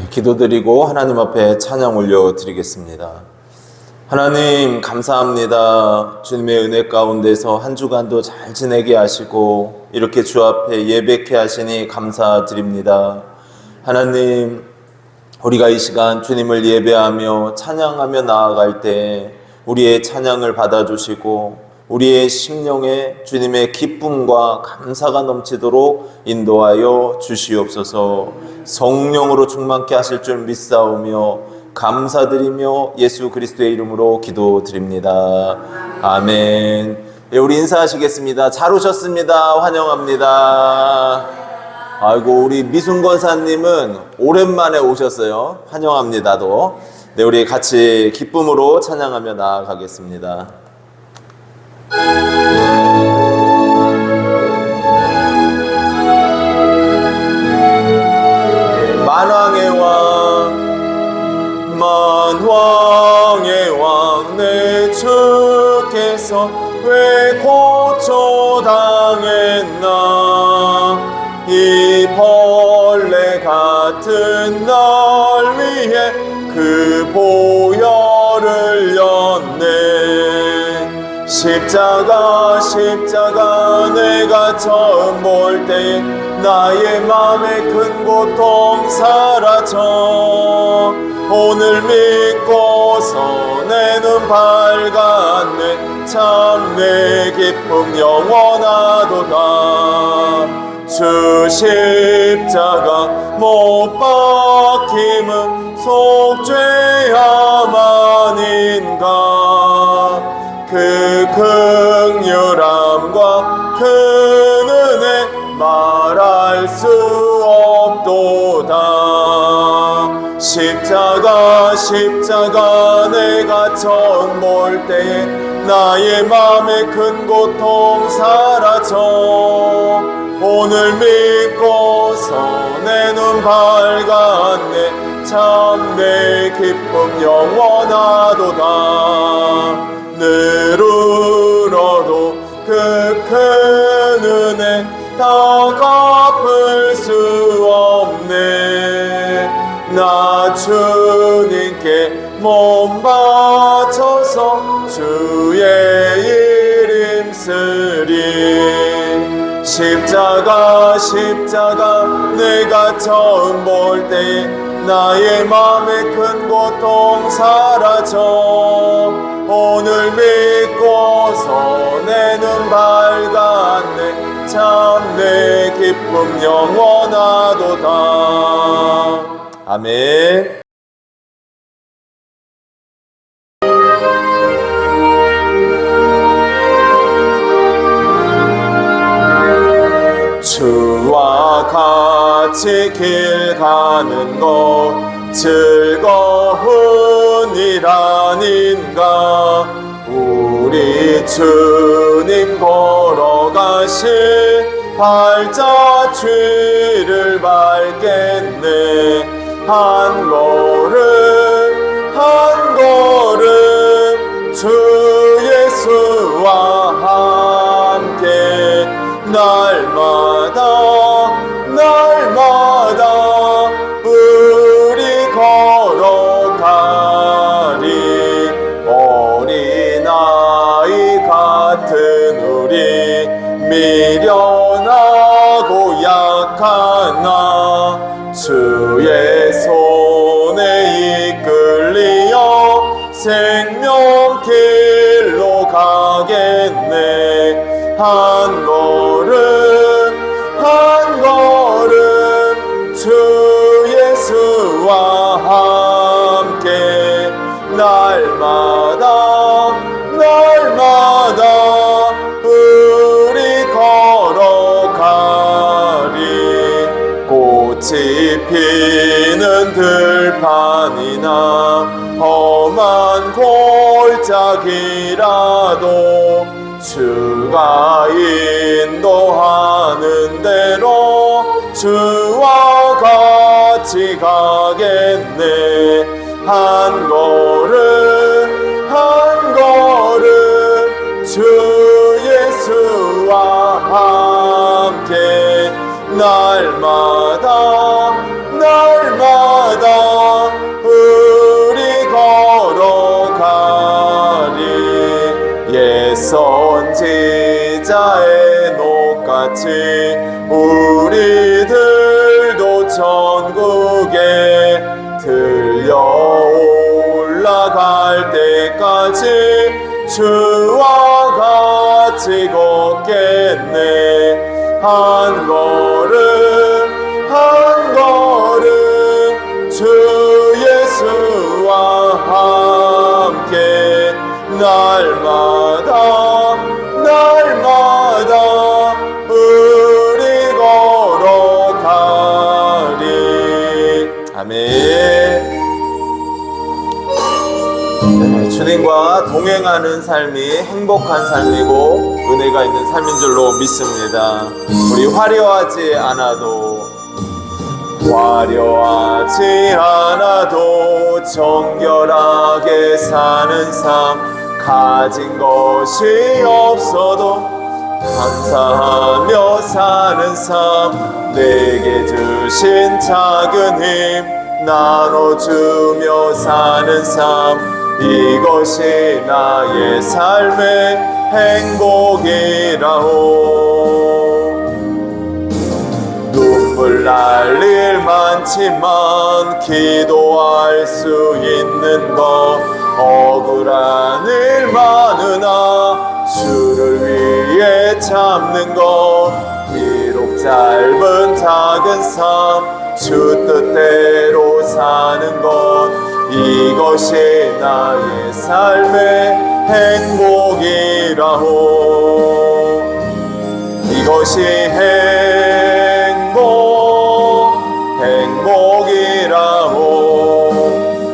기도드리고 하나님 앞에 찬양 올려드리겠습니다. 하나님 감사합니다. 주님의 은혜 가운데서 한 주간도 잘 지내게 하시고 이렇게 주 앞에 예배케 하시니 감사드립니다. 하나님, 우리가 이 시간 주님을 예배하며 찬양하며 나아갈 때 우리의 찬양을 받아주시고 우리의 심령에 주님의 기쁨과 감사가 넘치도록 인도하여 주시옵소서. 성령으로 충만케 하실 줄 믿사오며 감사드리며 예수 그리스도의 이름으로 기도드립니다. 아멘. 우리 인사하시겠습니다. 잘 오셨습니다. 환영합니다. 아이고, 우리 미순 권사님은 오랜만에 오셨어요. 환영합니다도. 네, 우리 같이 기쁨으로 찬양하며 나아가겠습니다. 만왕의 왕 내 주께서 왜 고초당했나. 이 벌레 같은 날 위해 그 보혈을 렸네. 십자가 내가 처음 볼 때 나의 맘에 큰 고통 사라져. 오늘 믿고서 내 눈 밝았네. 참 내 기쁨 영원하도다. 주 십자가 못 박힘은 속죄야만인가. 그 긍휼함과 그 은혜 말할 수 없도다. 십자가 내가 처음 볼 때에 나의 맘에 큰 고통 사라져. 오늘 믿고서 내 눈 밝았네. 참 내 기쁨 영원하도다. 늘 울어도 그 큰 은혜 다 갚을 수 없네. 나 주님께 몸 바쳐서 주의 이름 쓰리. 십자가 내가 처음 볼 때 나의 맘에 큰 고통 사라져. 오늘 믿고서 내 눈 밝았네. 참 내 기쁨 영원하도다. 아멘. 주와 같이 길 가는 것 즐거운 일 아닌가. 우리 주님 걸어가실 발자취를 밟겠네. 한 걸음 주 예수와 함께 날마다 우리 걸어가리. 어린아이 같은 우리 미련하고 약한 나 주의 손에 이끌리어 생명길로 가겠네. 한 걸음 주 예수와 함께 날마다 우리 걸어가리. 꽃이 피는 들판이나 험한 골짜기라도 주가 인도하는 대로 주와 같이 가겠네. 한 걸음 주 예수와 함께 날마다 같이 우리들도 천국에 들려 올라갈 때까지 주와 같이 걷겠네. 한 걸음 한 걸음 주 예수와 함께 날마다 날마다 우리 걸어가리. 아멘. 네, 주님과 동행하는 삶이 행복한 삶이고 은혜가 있는 삶인 줄로 믿습니다. 우리 화려하지 않아도 정결하게 사는 삶, 가진 것이 없어도 감사하며 사는 삶, 내게 주신 작은 힘 나눠주며 사는 삶, 이것이 나의 삶의 행복이라오. 눈물 날 일 많지만 기도할 수 있는 것, 억울한 일 많으나 주를 위해 참는 것, 비록 짧은 작은 삶 주 뜻대로 사는 것, 이것이 나의 삶의 행복이라오. 이것이 행복이라오.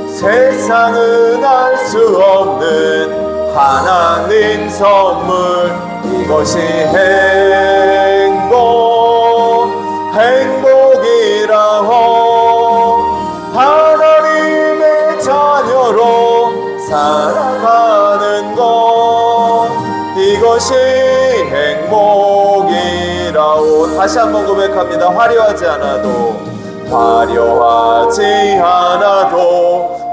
세상은 알 수 없는 하나님 선물, 이것이 행복이라오. 하나님의 자녀로 살아가는 것, 이것이 행복이라오. 다시 한번 고백합니다. 화려하지 않아도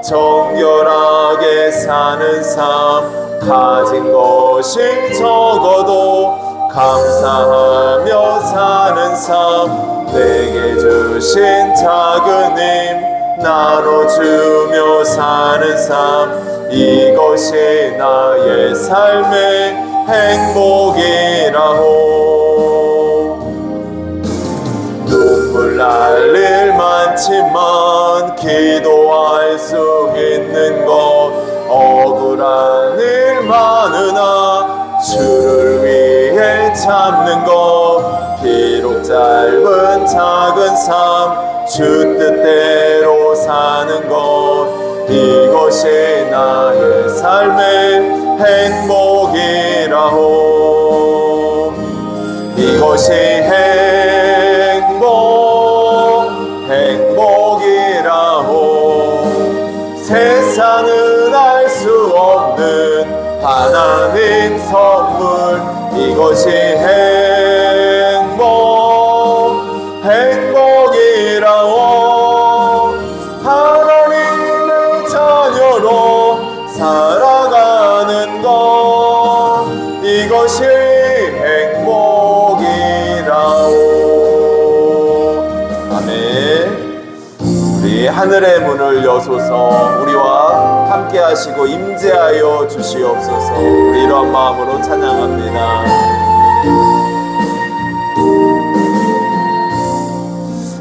정결하게 사는 삶, 가진 것이 적어도 감사하며 사는 삶, 내게 주신 작은 힘 나눠주며 사는 삶, 이것이 나의 삶의 행복이라오. 눈물 날 일 많지만 기도할 수 있는 것, 억울한 일 많으나 주를 위해 참는 것, 비록 짧은 작은 삶 주 뜻대로 사는 것, 이것이 나의 삶의 행복이라오. 이것이 행복이라오. 세상은 알 수 없는 하나님 선물, 이것이 행복이라오. 하나님의 자녀로 살아가는 것, 이것이 행복이라오. 아멘. 우리 하늘의 문을 여소서. 우리와 함께 하시고 임재하여 주시옵소서. 우리 이러한 마음으로 찬양합니다.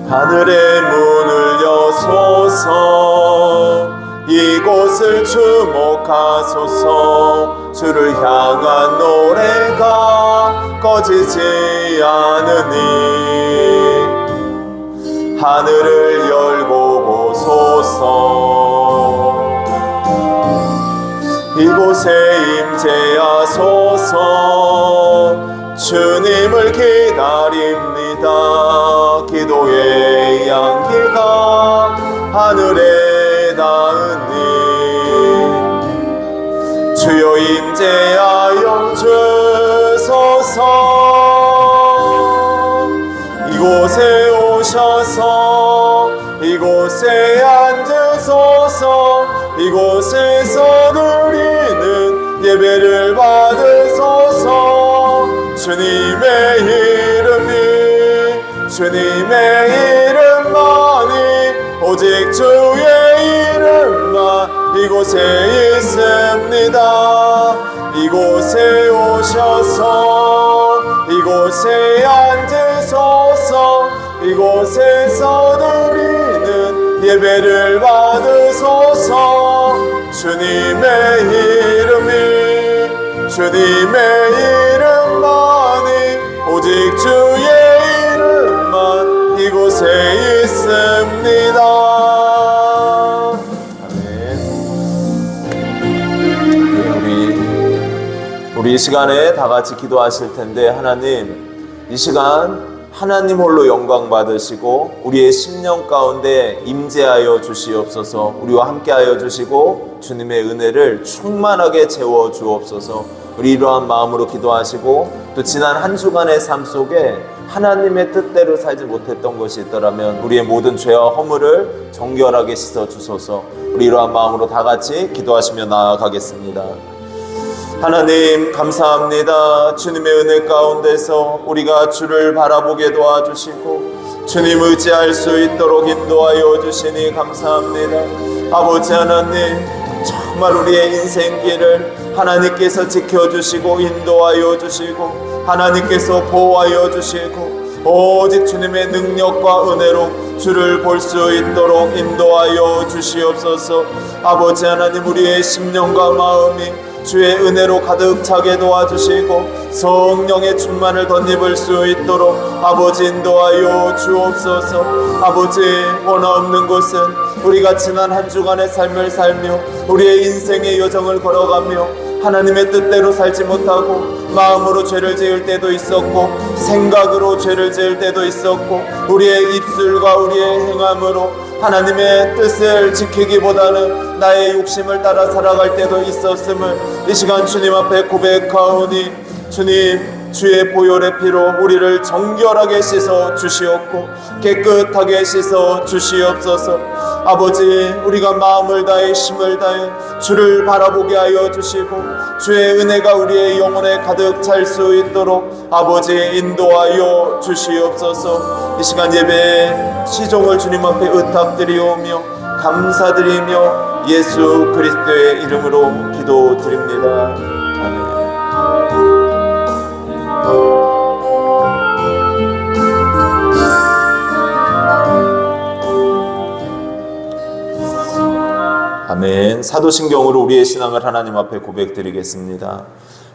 하늘의 문을 여소서. 이곳을 주목하소서. 주를 향한 노래가 꺼지지 않으니 하늘을 열고 보소서. 이곳에 임재하소서. 주님을 기다립니다. 기도의 향기가 하늘에 닿으니 주여 임재하여 주소서. 이곳에 오셔서 이곳에 앉으소서. 이곳에서 드리는 예배를 받으소서. 주님의 이름 주님의 이름만이 오직 주의 이름만 이곳에 있습니다. 이곳에 오셔서 이곳에 앉으소서. 이곳에서 드리는 예배를 받으소서. 주님의 이름만이 오직 주의 이름만 이곳에 있습니다. 우리 이 시간에 다 같이 기도하실 텐데, 하나님, 이 시간 하나님 홀로 영광 받으시고 우리의 심령 가운데 임재하여 주시옵소서. 우리와 함께하여 주시고 주님의 은혜를 충만하게 채워 주옵소서. 우리 이러한 마음으로 기도하시고, 또 지난 한 주간의 삶 속에 하나님의 뜻대로 살지 못했던 것이 있더라면 우리의 모든 죄와 허물을 정결하게 씻어 주소서. 우리 이러한 마음으로 다 같이 기도하시며 나아가겠습니다. 하나님, 감사합니다. 주님의 은혜 가운데서 우리가 주를 바라보게 도와주시고 주님 의지할 수 있도록 인도하여 주시니 감사합니다. 아버지 하나님, 정말 우리의 인생길을 하나님께서 지켜주시고 인도하여 주시고 하나님께서 보호하여 주시고 오직 주님의 능력과 은혜로 주를 볼 수 있도록 인도하여 주시옵소서. 아버지 하나님, 우리의 심령과 마음이 주의 은혜로 가득 차게 도와주시고 성령의 충만을 덧입을 수 있도록 아버지 인도하여 주옵소서. 아버지, 원하 없는 곳은 우리가 지난 한 주간의 삶을 살며 우리의 인생의 여정을 걸어가며 하나님의 뜻대로 살지 못하고 마음으로 죄를 지을 때도 있었고 생각으로 죄를 지을 때도 있었고 우리의 입술과 우리의 행함으로 하나님의 뜻을 지키기보다는 나의 욕심을 따라 살아갈 때도 있었음을 이 시간 주님 앞에 고백하오니, 주님, 주의 보혈의 피로 우리를 정결하게 씻어 주시옵고 깨끗하게 씻어 주시옵소서. 아버지, 우리가 마음을 다해 힘을 다해 주를 바라보게 하여 주시고 주의 은혜가 우리의 영혼에 가득 찰 수 있도록 아버지 인도하여 주시옵소서. 이 시간 예배 시종을 주님 앞에 의탁드리오며 감사드리며 예수 그리스도의 이름으로 기도드립니다. 아멘. 아멘. 사도신경으로 우리의 신앙을 하나님 앞에 고백드리겠습니다.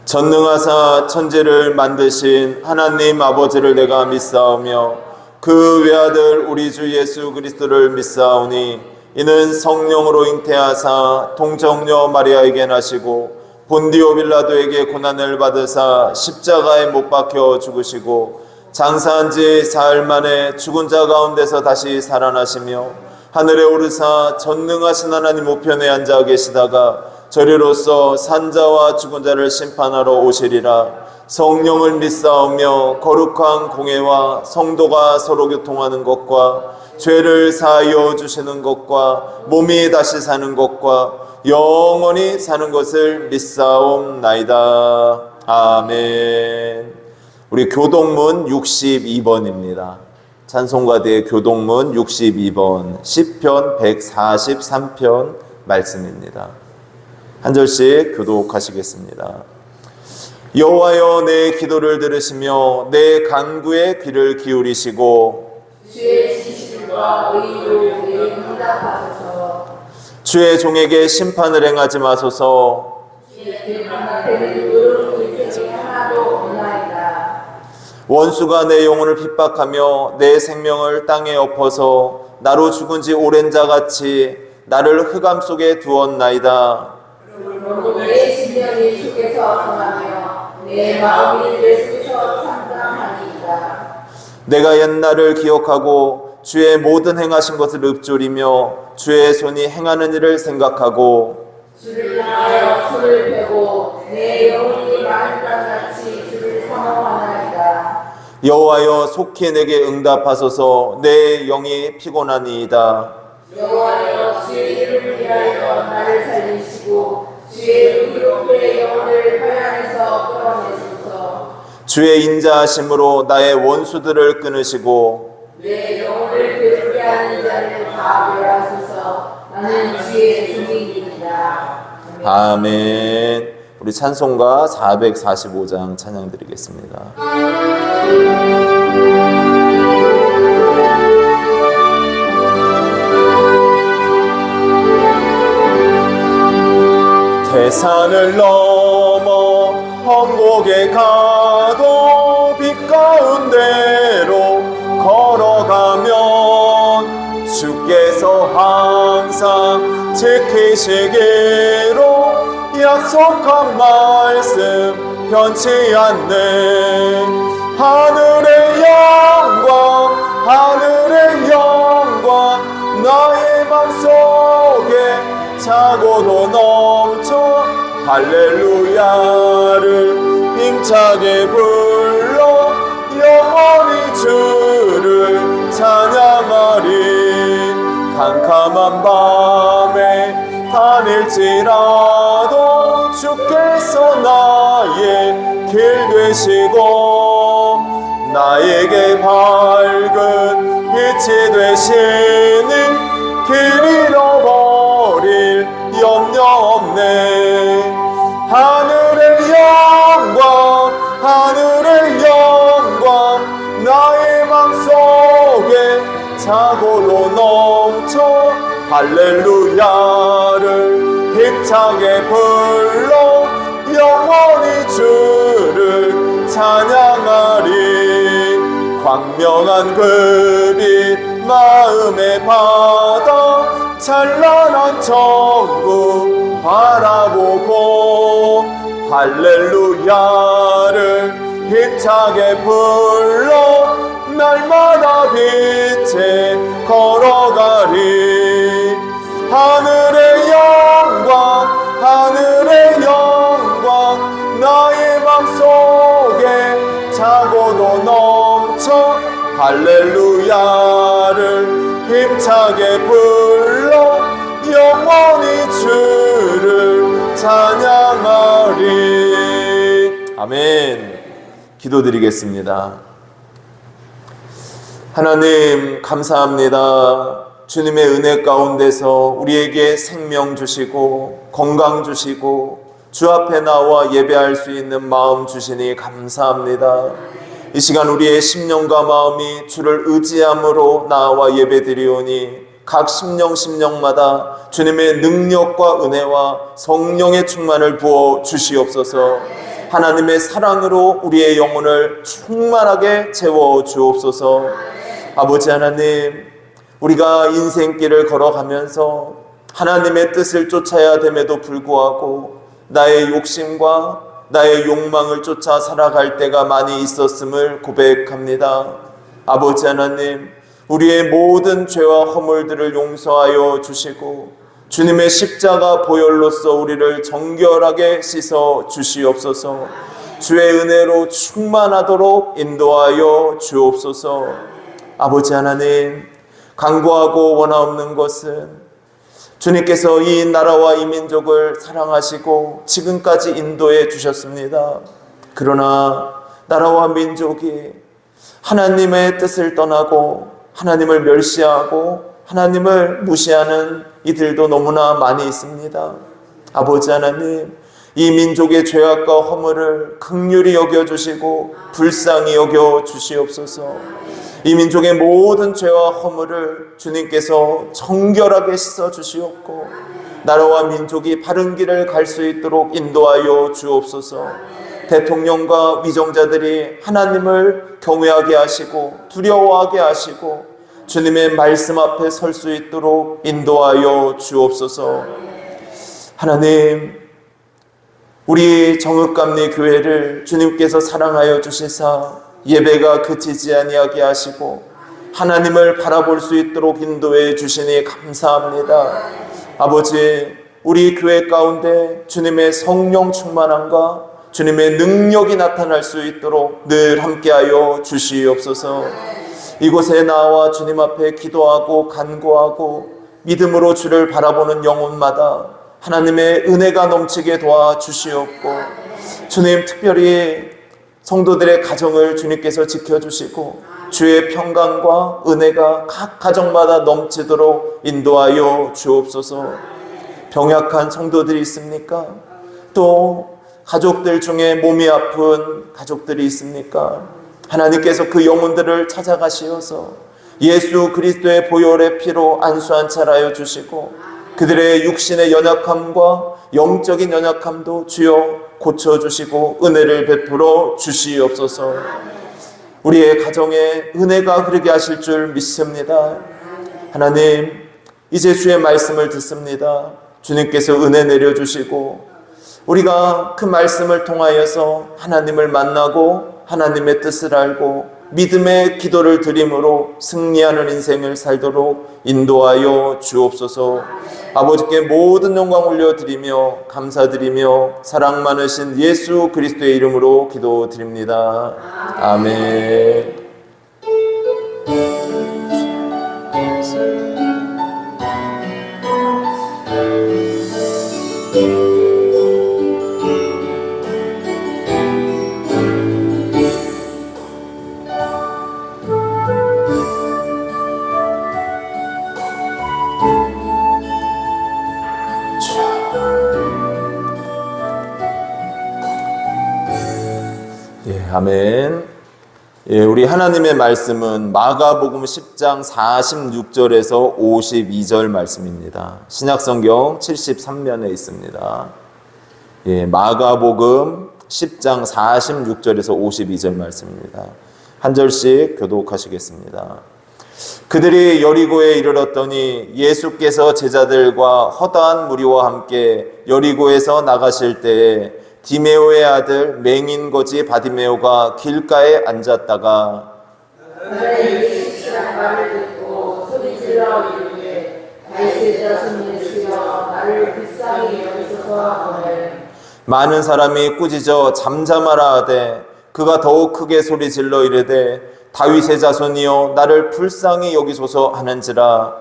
전능하사 천지를 만드신 하나님 아버지를 내가 믿사오며 그 외아들 우리 주 예수 그리스도를 믿사오니 이는 성령으로 잉태하사 동정녀 마리아에게 나시고 본디오 빌라도에게 고난을 받으사 십자가에 못 박혀 죽으시고 장사한 지 사흘 만에 죽은 자 가운데서 다시 살아나시며 하늘에 오르사 전능하신 하나님 우편에 앉아 계시다가 저리로서 산자와 죽은 자를 심판하러 오시리라. 성령을 믿사오며 거룩한 공회와 성도가 서로 교통하는 것과 죄를 사하여 주시는 것과 몸이 다시 사는 것과 영원히 사는 것을 믿사옵나이다. 아멘. 우리 교동문 62번입니다. 찬송가대의 교동문 62번 시편 143편 말씀입니다. 한 절씩 교독하시겠습니다. 여호와여, 내 기도를 들으시며 내 간구에 귀를 기울이시고 주의 지식과 의로 내 응답하소서. 주의 종에게 심판을 행하지 마소서. 주의 앞에는 의로운 일들이 하나도 없나이다. 원수가 내 영혼을 핍박하며 내 생명을 땅에 엎어서 나로 죽은 지 오랜 자같이 나를 흑암 속에 두었나이다. 내 심령이 주께서 성하며 내 마음이 예수께서 참담하니이다. 내가 옛날을 기억하고 주의 모든 행하신 것을 읊조리며 주의 손이 행하는 일을 생각하고 주를 향하여 손을 펴고 내 영혼이 마른 땅같이 주를 사모하나이다. 여호와여, 속히 내게 응답하소서. 내 영이 피곤하니이다. 여호와여, 주의 이름을 위하여 나를 살리시고 주의 의롭게 영혼을 환란에서 끌어내소서. 주의 인자하심으로 나의 원수들을 끊으시고 내 영혼을 괴롭게 하는 자를 다 멸하소서. 나는 주의 종이니이다. 아멘. 우리 찬송가 445장 찬양 드리겠습니다. 태산을 넘어 험곡에 가도 빛 가운데로 걸어가면 주께서 항상 지키시기로 약속한 말씀 변치 않네. 하늘의 영광 하늘의 영광 나의 맘속에 차고도 넘쳐 할렐루야를 힘차게 불러 영원히 주를 찬양하리. 캄캄한 밤에 다닐지라도 주께서 나의 길 되시고 나에게 밝은 빛이 되시니 길 잃어버릴 염려 없네. 하늘의 영광 하늘의 영광 나의 맘속에 차고도 넘쳐 할렐루야를 힘차게 불러 영원히 주를 찬양하리. 광명한 그 빛 마음에 받아 찬란한 천국 바라보고 할렐루야를 힘차게 불러 날마다 빛에 걸어가리. 하늘의 영광 하늘의 영광 나의 맘속에 차고도 넘쳐 할렐루야를 힘차게 불러 영원히 주를 찬양하리. 아멘. 기도드리겠습니다. 하나님 감사합니다. 주님의 은혜 가운데서 우리에게 생명 주시고 건강 주시고 주 앞에 나와 예배할 수 있는 마음 주시니 감사합니다. 이 시간 우리의 심령과 마음이 주를 의지함으로 나와 예배드리오니 각 심령마다 주님의 능력과 은혜와 성령의 충만을 부어 주시옵소서. 하나님의 사랑으로 우리의 영혼을 충만하게 채워 주옵소서. 아버지 하나님, 우리가 인생길을 걸어가면서 하나님의 뜻을 쫓아야 됨에도 불구하고 나의 욕심과 나의 욕망을 쫓아 살아갈 때가 많이 있었음을 고백합니다. 아버지 하나님, 우리의 모든 죄와 허물들을 용서하여 주시고 주님의 십자가 보혈로서 우리를 정결하게 씻어 주시옵소서. 주의 은혜로 충만하도록 인도하여 주옵소서. 아버지 하나님, 간구하고 원하옵는 것은 주님께서 이 나라와 이 민족을 사랑하시고 지금까지 인도해 주셨습니다. 그러나 나라와 민족이 하나님의 뜻을 떠나고 하나님을 멸시하고 하나님을 무시하는 이들도 너무나 많이 있습니다. 아버지 하나님, 이 민족의 죄악과 허물을 긍휼히 여겨주시고 불쌍히 여겨주시옵소서. 이 민족의 모든 죄와 허물을 주님께서 정결하게 씻어주시옵고 나라와 민족이 바른 길을 갈 수 있도록 인도하여 주옵소서. 대통령과 위정자들이 하나님을 경외하게 하시고 두려워하게 하시고 주님의 말씀 앞에 설 수 있도록 인도하여 주옵소서. 하나님, 우리 정읍감리 교회를 주님께서 사랑하여 주시사 예배가 그치지 아니하게 하시고 하나님을 바라볼 수 있도록 인도해 주시니 감사합니다. 아버지, 우리 교회 가운데 주님의 성령 충만함과 주님의 능력이 나타날 수 있도록 늘 함께하여 주시옵소서. 이곳에 나와 주님 앞에 기도하고 간구하고 믿음으로 주를 바라보는 영혼마다 하나님의 은혜가 넘치게 도와주시옵고 주님, 특별히 성도들의 가정을 주님께서 지켜주시고 주의 평강과 은혜가 각 가정마다 넘치도록 인도하여 주옵소서. 병약한 성도들이 있습니까? 또 가족들 중에 몸이 아픈 가족들이 있습니까? 하나님께서 그 영혼들을 찾아가시어서 예수 그리스도의 보혈의 피로 안수한찰하여 주시고 그들의 육신의 연약함과 영적인 연약함도 주여 고쳐주시고 은혜를 베풀어 주시옵소서. 우리의 가정에 은혜가 흐르게 하실 줄 믿습니다. 하나님, 이제 주의 말씀을 듣습니다. 주님께서 은혜 내려주시고 우리가 그 말씀을 통하여서 하나님을 만나고 하나님의 뜻을 알고 믿음의 기도를 드림으로 승리하는 인생을 살도록 인도하여 주옵소서. 아버지께 모든 영광 올려드리며 감사드리며 사랑 많으신 예수 그리스도의 이름으로 기도드립니다. 아멘. 아멘. 예, 우리 하나님의 말씀은 마가복음 10장 46절에서 52절 말씀입니다. 신약성경 73면에 있습니다. 예, 마가복음 10장 46절에서 52절 말씀입니다. 한 절씩 교독하시겠습니다. 그들이 여리고에 이르렀더니 예수께서 제자들과 허다한 무리와 함께 여리고에서 나가실 때에 디메오의 아들 맹인 거지 바디메오가 길가에 앉았다가 말을 듣고 소리질러 이르되 다윗의 자손 예수여 나를 불쌍히 여기소서 하거늘. 많은 사람이 꾸짖어 잠잠하라 하되 그가 더욱 크게 소리질러 이르되 다윗의 자손이여 나를 불쌍히 여기소서 하는지라.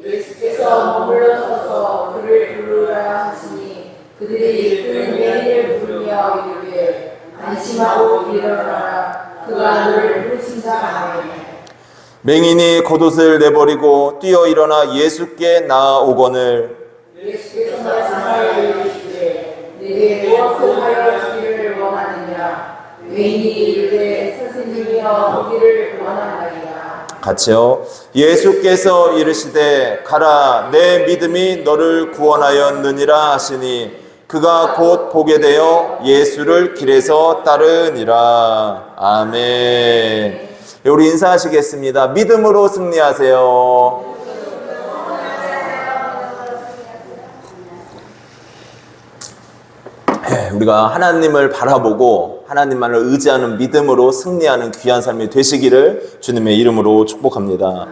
예수께서 머물러 서서 그를 부르라 하시니 그들이 그 맹인을 부르며 이르되 안심하고 일어나라 그가 너를 부르신다 하매 맹인이 겉옷을 내버리고 뛰어 일어나 예수께 나아오거늘 예수께서 말씀하여 이르시되 내게 무엇을 하여 주기를 원하느냐. 맹인이 이르되 선생님이여 보기를 원하나이다. 같이요. 예수께서 이르시되 가라 내 믿음이 너를 구원하였느니라 하시니 그가 곧 보게 되어 예수를 길에서 따르니라. 아멘. 우리 인사하시겠습니다. 믿음으로 승리하세요. 우리가 하나님을 바라보고 하나님만을 의지하는 믿음으로 승리하는 귀한 삶이 되시기를 주님의 이름으로 축복합니다.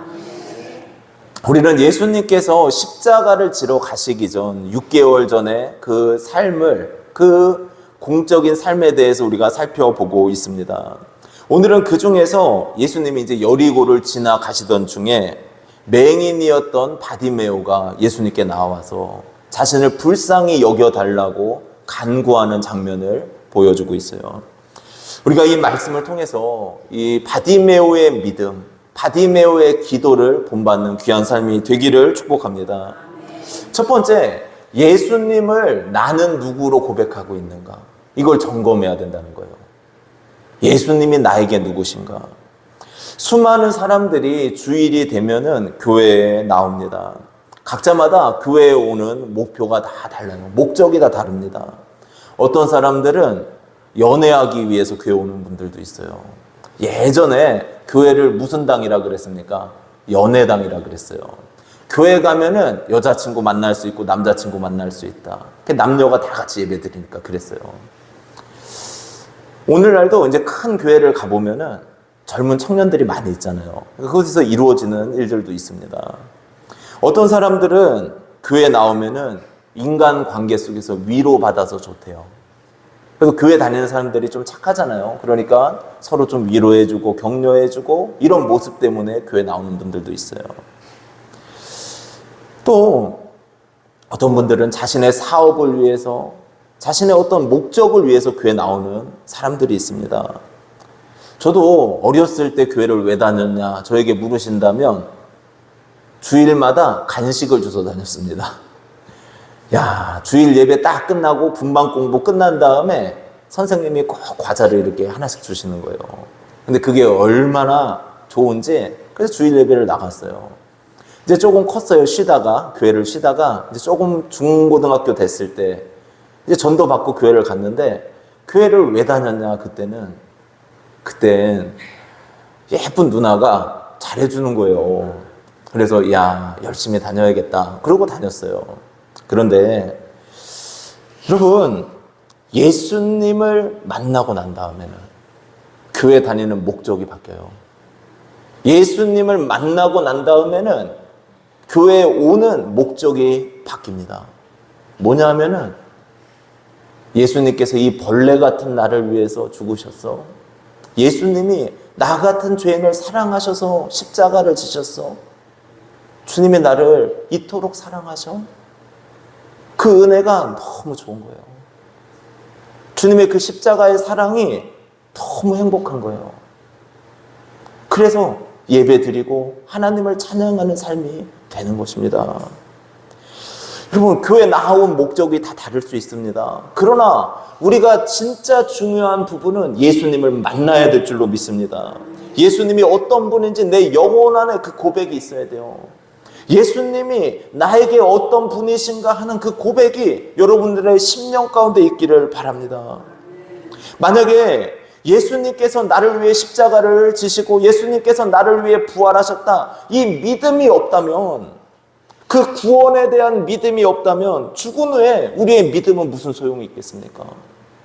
우리는 예수님께서 십자가를 지러 가시기 전 6개월 전에 그 삶을, 그 공적인 삶에 대해서 우리가 살펴보고 있습니다. 오늘은 그 중에서 예수님이 이제 여리고를 지나가시던 중에 맹인이었던 바디메오가 예수님께 나와서 자신을 불쌍히 여겨달라고 간구하는 장면을 보여주고 있어요. 우리가 이 말씀을 통해서 이 바디메오의 믿음, 바디메오의 기도를 본받는 귀한 삶이 되기를 축복합니다. 첫 번째, 예수님을 나는 누구로 고백하고 있는가? 이걸 점검해야 된다는 거예요. 예수님이 나에게 누구신가? 수많은 사람들이 주일이 되면은 교회에 나옵니다. 각자마다 교회에 오는 목표가 다 달라요. 목적이 다 다릅니다. 어떤 사람들은 연애하기 위해서 교회 오는 분들도 있어요. 예전에 교회를 무슨 당이라 그랬습니까? 연애당이라 그랬어요. 교회 가면은 여자친구 만날 수 있고 남자친구 만날 수 있다. 남녀가 다 같이 예배 드리니까 그랬어요. 오늘날도 이제 큰 교회를 가보면은 젊은 청년들이 많이 있잖아요. 거기서 이루어지는 일들도 있습니다. 어떤 사람들은 교회 나오면은 인간 관계 속에서 위로받아서 좋대요. 그래서 교회 다니는 사람들이 좀 착하잖아요. 그러니까 서로 좀 위로해주고 격려해주고 이런 모습 때문에 교회 나오는 분들도 있어요. 또 어떤 분들은 자신의 사업을 위해서 자신의 어떤 목적을 위해서 교회 나오는 사람들이 있습니다. 저도 어렸을 때 교회를 왜 다녔냐 저에게 물으신다면 주일마다 간식을 주워 다녔습니다. 야, 주일 예배 딱 끝나고 분방 공부 끝난 다음에 선생님이 꼭 과자를 이렇게 하나씩 주시는 거예요. 근데 그게 얼마나 좋은지 그래서 주일 예배를 나갔어요. 이제 조금 컸어요. 교회를 쉬다가 이제 조금 중고등학교 됐을 때 이제 전도 받고 교회를 갔는데 교회를 왜 다녔냐 그땐 예쁜 누나가 잘해주는 거예요. 그래서 야, 열심히 다녀야겠다. 그러고 다녔어요. 그런데 여러분, 예수님을 만나고 난 다음에는 교회 다니는 목적이 바뀌어요. 예수님을 만나고 난 다음에는 교회에 오는 목적이 바뀝니다. 뭐냐 하면은 예수님께서 이 벌레 같은 나를 위해서 죽으셨어. 예수님이 나 같은 죄인을 사랑하셔서 십자가를 지셨어. 주님이 나를 이토록 사랑하셔. 그 은혜가 너무 좋은 거예요. 주님의 그 십자가의 사랑이 너무 행복한 거예요. 그래서 예배드리고 하나님을 찬양하는 삶이 되는 것입니다. 여러분, 교회 나온 목적이 다 다를 수 있습니다. 그러나 우리가 진짜 중요한 부분은 예수님을 만나야 될 줄로 믿습니다. 예수님이 어떤 분인지 내 영혼 안에 그 고백이 있어야 돼요. 예수님이 나에게 어떤 분이신가 하는 그 고백이 여러분들의 심령 가운데 있기를 바랍니다. 만약에 예수님께서 나를 위해 십자가를 지시고 예수님께서 나를 위해 부활하셨다, 이 믿음이 없다면, 그 구원에 대한 믿음이 없다면 죽은 후에 우리의 믿음은 무슨 소용이 있겠습니까?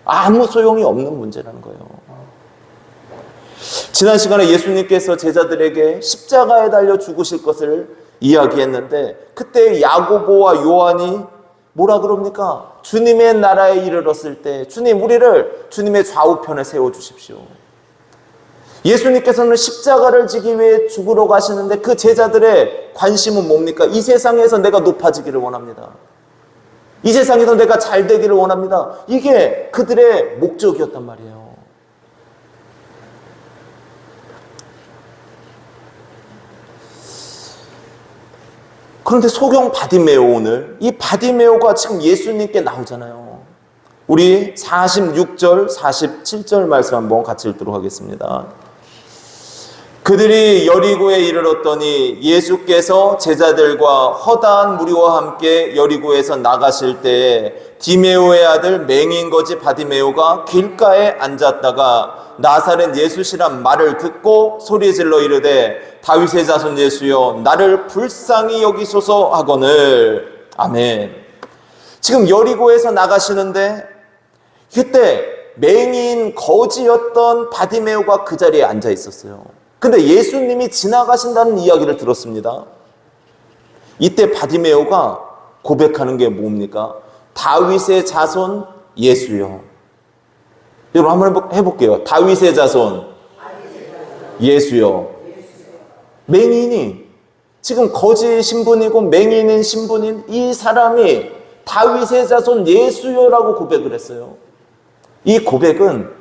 아무 소용이 없는 문제라는 거예요. 지난 시간에 예수님께서 제자들에게 십자가에 달려 죽으실 것을 이야기했는데 그때 야고보와 요한이 뭐라 그럽니까? 주님의 나라에 이르렀을 때 주님, 우리를 주님의 좌우편에 세워주십시오. 예수님께서는 십자가를 지기 위해 죽으러 가시는데 그 제자들의 관심은 뭡니까? 이 세상에서 내가 높아지기를 원합니다. 이 세상에서 내가 잘 되기를 원합니다. 이게 그들의 목적이었단 말이에요. 그런데 소경 바디메오, 오늘 이 바디메오가 지금 예수님께 나오잖아요. 우리 46절 47절 말씀 한번 같이 읽도록 하겠습니다. 그들이 여리고에 이르렀더니 예수께서 제자들과 허다한 무리와 함께 여리고에서 나가실 때에 디메오의 아들 맹인거지 바디메오가 길가에 앉았다가 나사렛 예수시란 말을 듣고 소리질러 이르되 다윗의 자손 예수여 나를 불쌍히 여기소서 하거늘. 아멘. 지금 여리고에서 나가시는데 그때 맹인 거지였던 바디메오가 그 자리에 앉아 있었어요. 근데 예수님이 지나가신다는 이야기를 들었습니다. 이때 바디메오가 고백하는 게 뭡니까? 다윗의 자손 예수여. 여러분 한번 해볼게요. 다윗의 자손 예수여. 맹인이 지금 거지 신분이고 맹인인 신분인 이 사람이 다윗의 자손 예수여라고 고백을 했어요. 이 고백은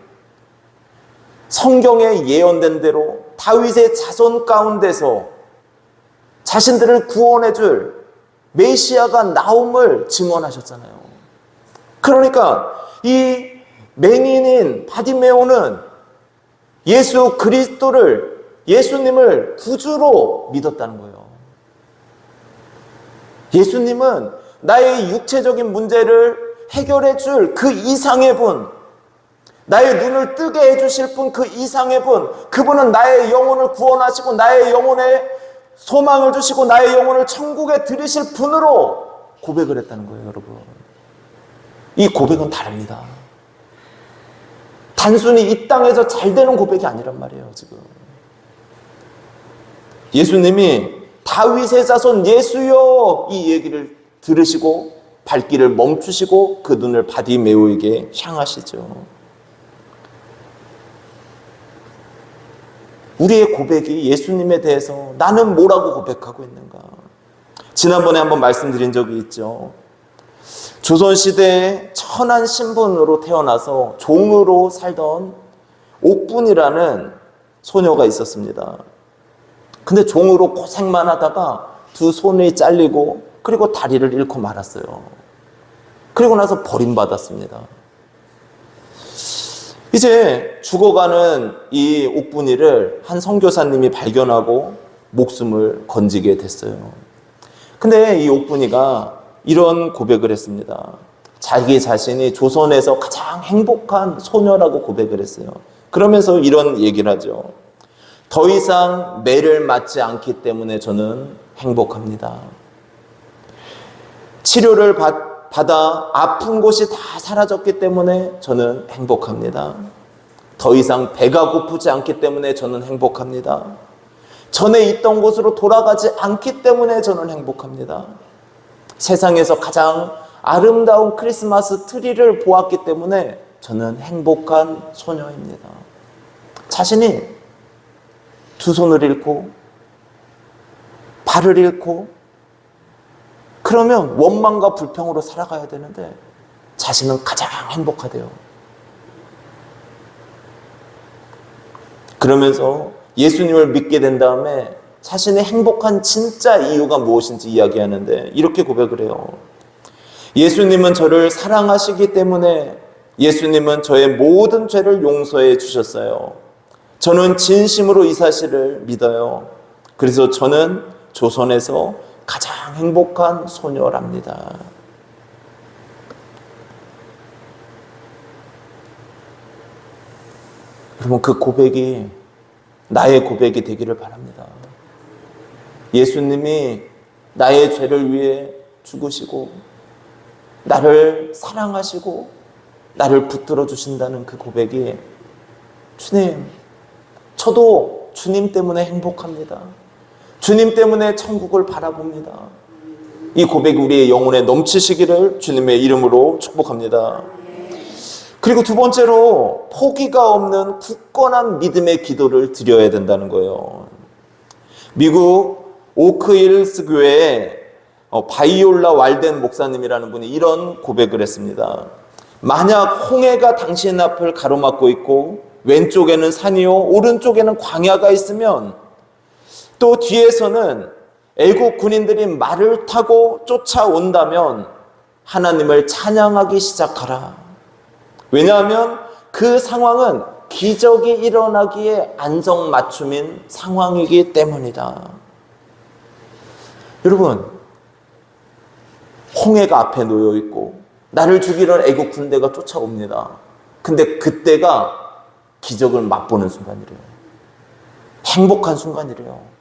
성경에 예언된 대로 다윗의 자손 가운데서 자신들을 구원해 줄 메시아가 나옴을 증언하셨잖아요. 그러니까 이 맹인인 바디메오는 예수 그리스도를, 예수님을 구주로 믿었다는 거예요. 예수님은 나의 육체적인 문제를 해결해 줄 그 이상의 분, 나의 눈을 뜨게 해주실 분, 그 이상의 분, 그분은 나의 영혼을 구원하시고 나의 영혼에 소망을 주시고 나의 영혼을 천국에 들이실 분으로 고백을 했다는 거예요, 여러분. 이 고백은 다릅니다. 단순히 이 땅에서 잘 되는 고백이 아니란 말이에요, 지금. 예수님이 다윗의 자손 예수여 이 얘기를 들으시고 발길을 멈추시고 그 눈을 바디메오에게 향하시죠. 우리의 고백이 예수님에 대해서 나는 뭐라고 고백하고 있는가? 지난번에 한번 말씀드린 적이 있죠. 조선시대에 천한 신분으로 태어나서 종으로 살던 옥분이라는 소녀가 있었습니다. 근데 종으로 고생만 하다가 두 손이 잘리고 그리고 다리를 잃고 말았어요. 그리고 나서 버림받았습니다. 이제 죽어가는 이 옥분이를 한 선교사님이 발견하고 목숨을 건지게 됐어요. 근데 이 옥분이가 이런 고백을 했습니다. 자기 자신이 조선에서 가장 행복한 소녀라고 고백을 했어요. 그러면서 이런 얘기를 하죠. 더 이상 매를 맞지 않기 때문에 저는 행복합니다. 치료를 받아 아픈 곳이 다 사라졌기 때문에 저는 행복합니다. 더 이상 배가 고프지 않기 때문에 저는 행복합니다. 전에 있던 곳으로 돌아가지 않기 때문에 저는 행복합니다. 세상에서 가장 아름다운 크리스마스 트리를 보았기 때문에 저는 행복한 소녀입니다. 자신이 두 손을 잃고 발을 잃고 그러면 원망과 불평으로 살아가야 되는데 자신은 가장 행복하대요. 그러면서 예수님을 믿게 된 다음에 자신의 행복한 진짜 이유가 무엇인지 이야기하는데 이렇게 고백을 해요. 예수님은 저를 사랑하시기 때문에 예수님은 저의 모든 죄를 용서해 주셨어요. 저는 진심으로 이 사실을 믿어요. 그래서 저는 조선에서 가장 행복한 소녀랍니다. 여러분, 그 고백이 나의 고백이 되기를 바랍니다. 예수님이 나의 죄를 위해 죽으시고 나를 사랑하시고 나를 붙들어 주신다는 그 고백이 주님, 저도 주님 때문에 행복합니다. 주님 때문에 천국을 바라봅니다. 이 고백이 우리의 영혼에 넘치시기를 주님의 이름으로 축복합니다. 그리고 두 번째로 포기가 없는 굳건한 믿음의 기도를 드려야 된다는 거예요. 미국 오크힐스 교회에 바이올라 왈덴 목사님이라는 분이 이런 고백을 했습니다. 만약 홍해가 당신 앞을 가로막고 있고 왼쪽에는 산이요 오른쪽에는 광야가 있으면 또 뒤에서는 애국 군인들이 말을 타고 쫓아온다면 하나님을 찬양하기 시작하라. 왜냐하면 그 상황은 기적이 일어나기에 안성맞춤인 상황이기 때문이다. 여러분, 홍해가 앞에 놓여 있고 나를 죽이려는 애국 군대가 쫓아옵니다. 근데 그때가 기적을 맛보는 순간이래요. 행복한 순간이래요.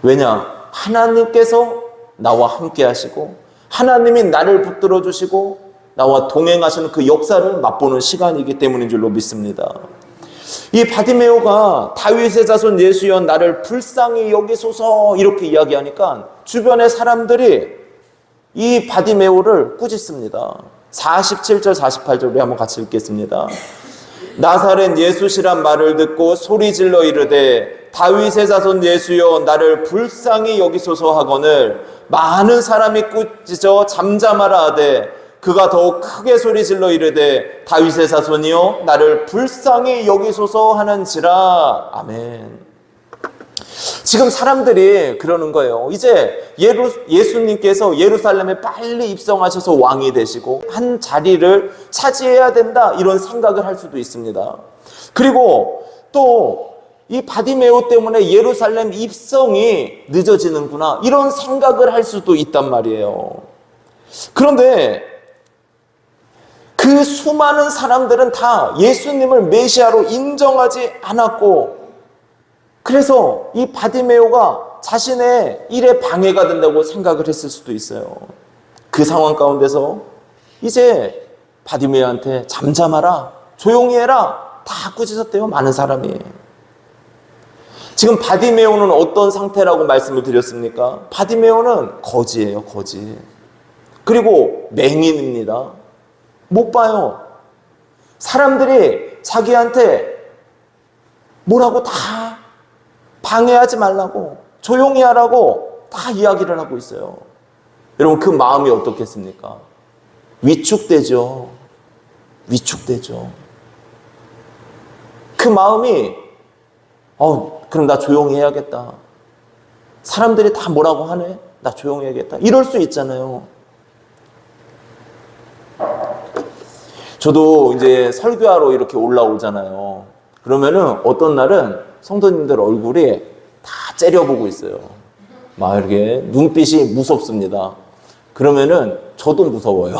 왜냐? 하나님께서 나와 함께 하시고 하나님이 나를 붙들어 주시고 나와 동행하시는 그 역사를 맛보는 시간이기 때문인 줄로 믿습니다. 이 바디메오가 다윗의 자손 예수여 나를 불쌍히 여기소서 이렇게 이야기하니까 주변의 사람들이 이 바디메오를 꾸짖습니다. 47절 48절 우리 한번 같이 읽겠습니다. 나사렛 예수시란 말을 듣고 소리질러 이르되 다윗의 자손 예수여 나를 불쌍히 여기소서 하거늘 많은 사람이 꾸짖어 잠잠하라 하되 그가 더욱 크게 소리질러 이르되 다윗의 자손이여 나를 불쌍히 여기소서 하는지라. 아멘. 지금 사람들이 그러는 거예요. 이제 예수님께서 예루살렘에 빨리 입성하셔서 왕이 되시고 한 자리를 차지해야 된다 이런 생각을 할 수도 있습니다. 그리고 또 이 바디메오 때문에 예루살렘 입성이 늦어지는구나 이런 생각을 할 수도 있단 말이에요. 그런데 그 수많은 사람들은 다 예수님을 메시아로 인정하지 않았고 그래서 이 바디메오가 자신의 일에 방해가 된다고 생각을 했을 수도 있어요. 그 상황 가운데서 이제 바디메오한테 잠잠하라, 조용히 해라 다 꾸짖었대요. 많은 사람이. 지금 바디메오는 어떤 상태라고 말씀을 드렸습니까? 바디메오는 거지예요, 거지. 그리고 맹인입니다. 못 봐요. 사람들이 자기한테 뭐라고 다 방해하지 말라고 조용히 하라고 다 이야기를 하고 있어요. 여러분 그 마음이 어떻겠습니까? 위축되죠. 위축되죠. 그 마음이 그럼 나 조용히 해야겠다. 사람들이 다 뭐라고 하네? 나 조용히 해야겠다. 이럴 수 있잖아요. 저도 이제 설교하러 이렇게 올라오잖아요. 그러면은 어떤 날은 성도님들 얼굴이 다 째려보고 있어요. 막 이렇게 눈빛이 무섭습니다. 그러면은 저도 무서워요.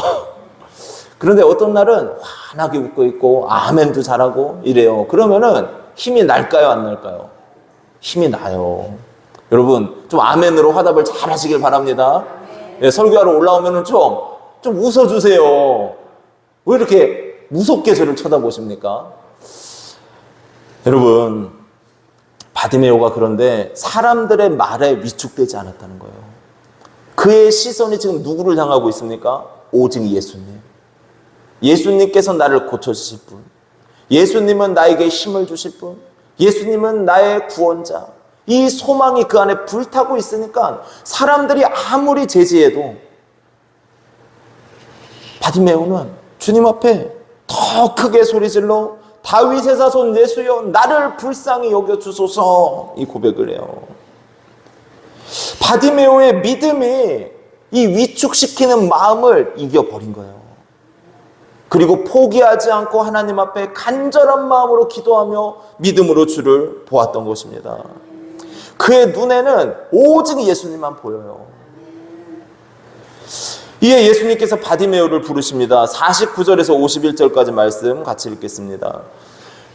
그런데 어떤 날은 환하게 웃고 있고 아멘도 잘하고 이래요. 그러면은 힘이 날까요, 안 날까요? 힘이 나요. 여러분 좀 아멘으로 화답을 잘 하시길 바랍니다. 예, 설교하러 올라오면은 좀 웃어주세요. 왜 이렇게 무섭게 저를 쳐다보십니까? 여러분, 바디메오가 그런데 사람들의 말에 위축되지 않았다는 거예요. 그의 시선이 지금 누구를 향하고 있습니까? 오직 예수님. 예수님께서 나를 고쳐주실 분. 예수님은 나에게 힘을 주실 분. 예수님은 나의 구원자. 이 소망이 그 안에 불타고 있으니까 사람들이 아무리 제지해도 바디메오는 주님 앞에 더 크게 소리질러 다윗의 자손 예수여 나를 불쌍히 여겨주소서 이 고백을 해요. 바디메오의 믿음이 이 위축시키는 마음을 이겨버린 거예요. 그리고 포기하지 않고 하나님 앞에 간절한 마음으로 기도하며 믿음으로 주를 보았던 것입니다. 그의 눈에는 오직 예수님만 보여요. 이에 예수님께서 바디메오를 부르십니다. 49절에서 51절까지 말씀 같이 읽겠습니다.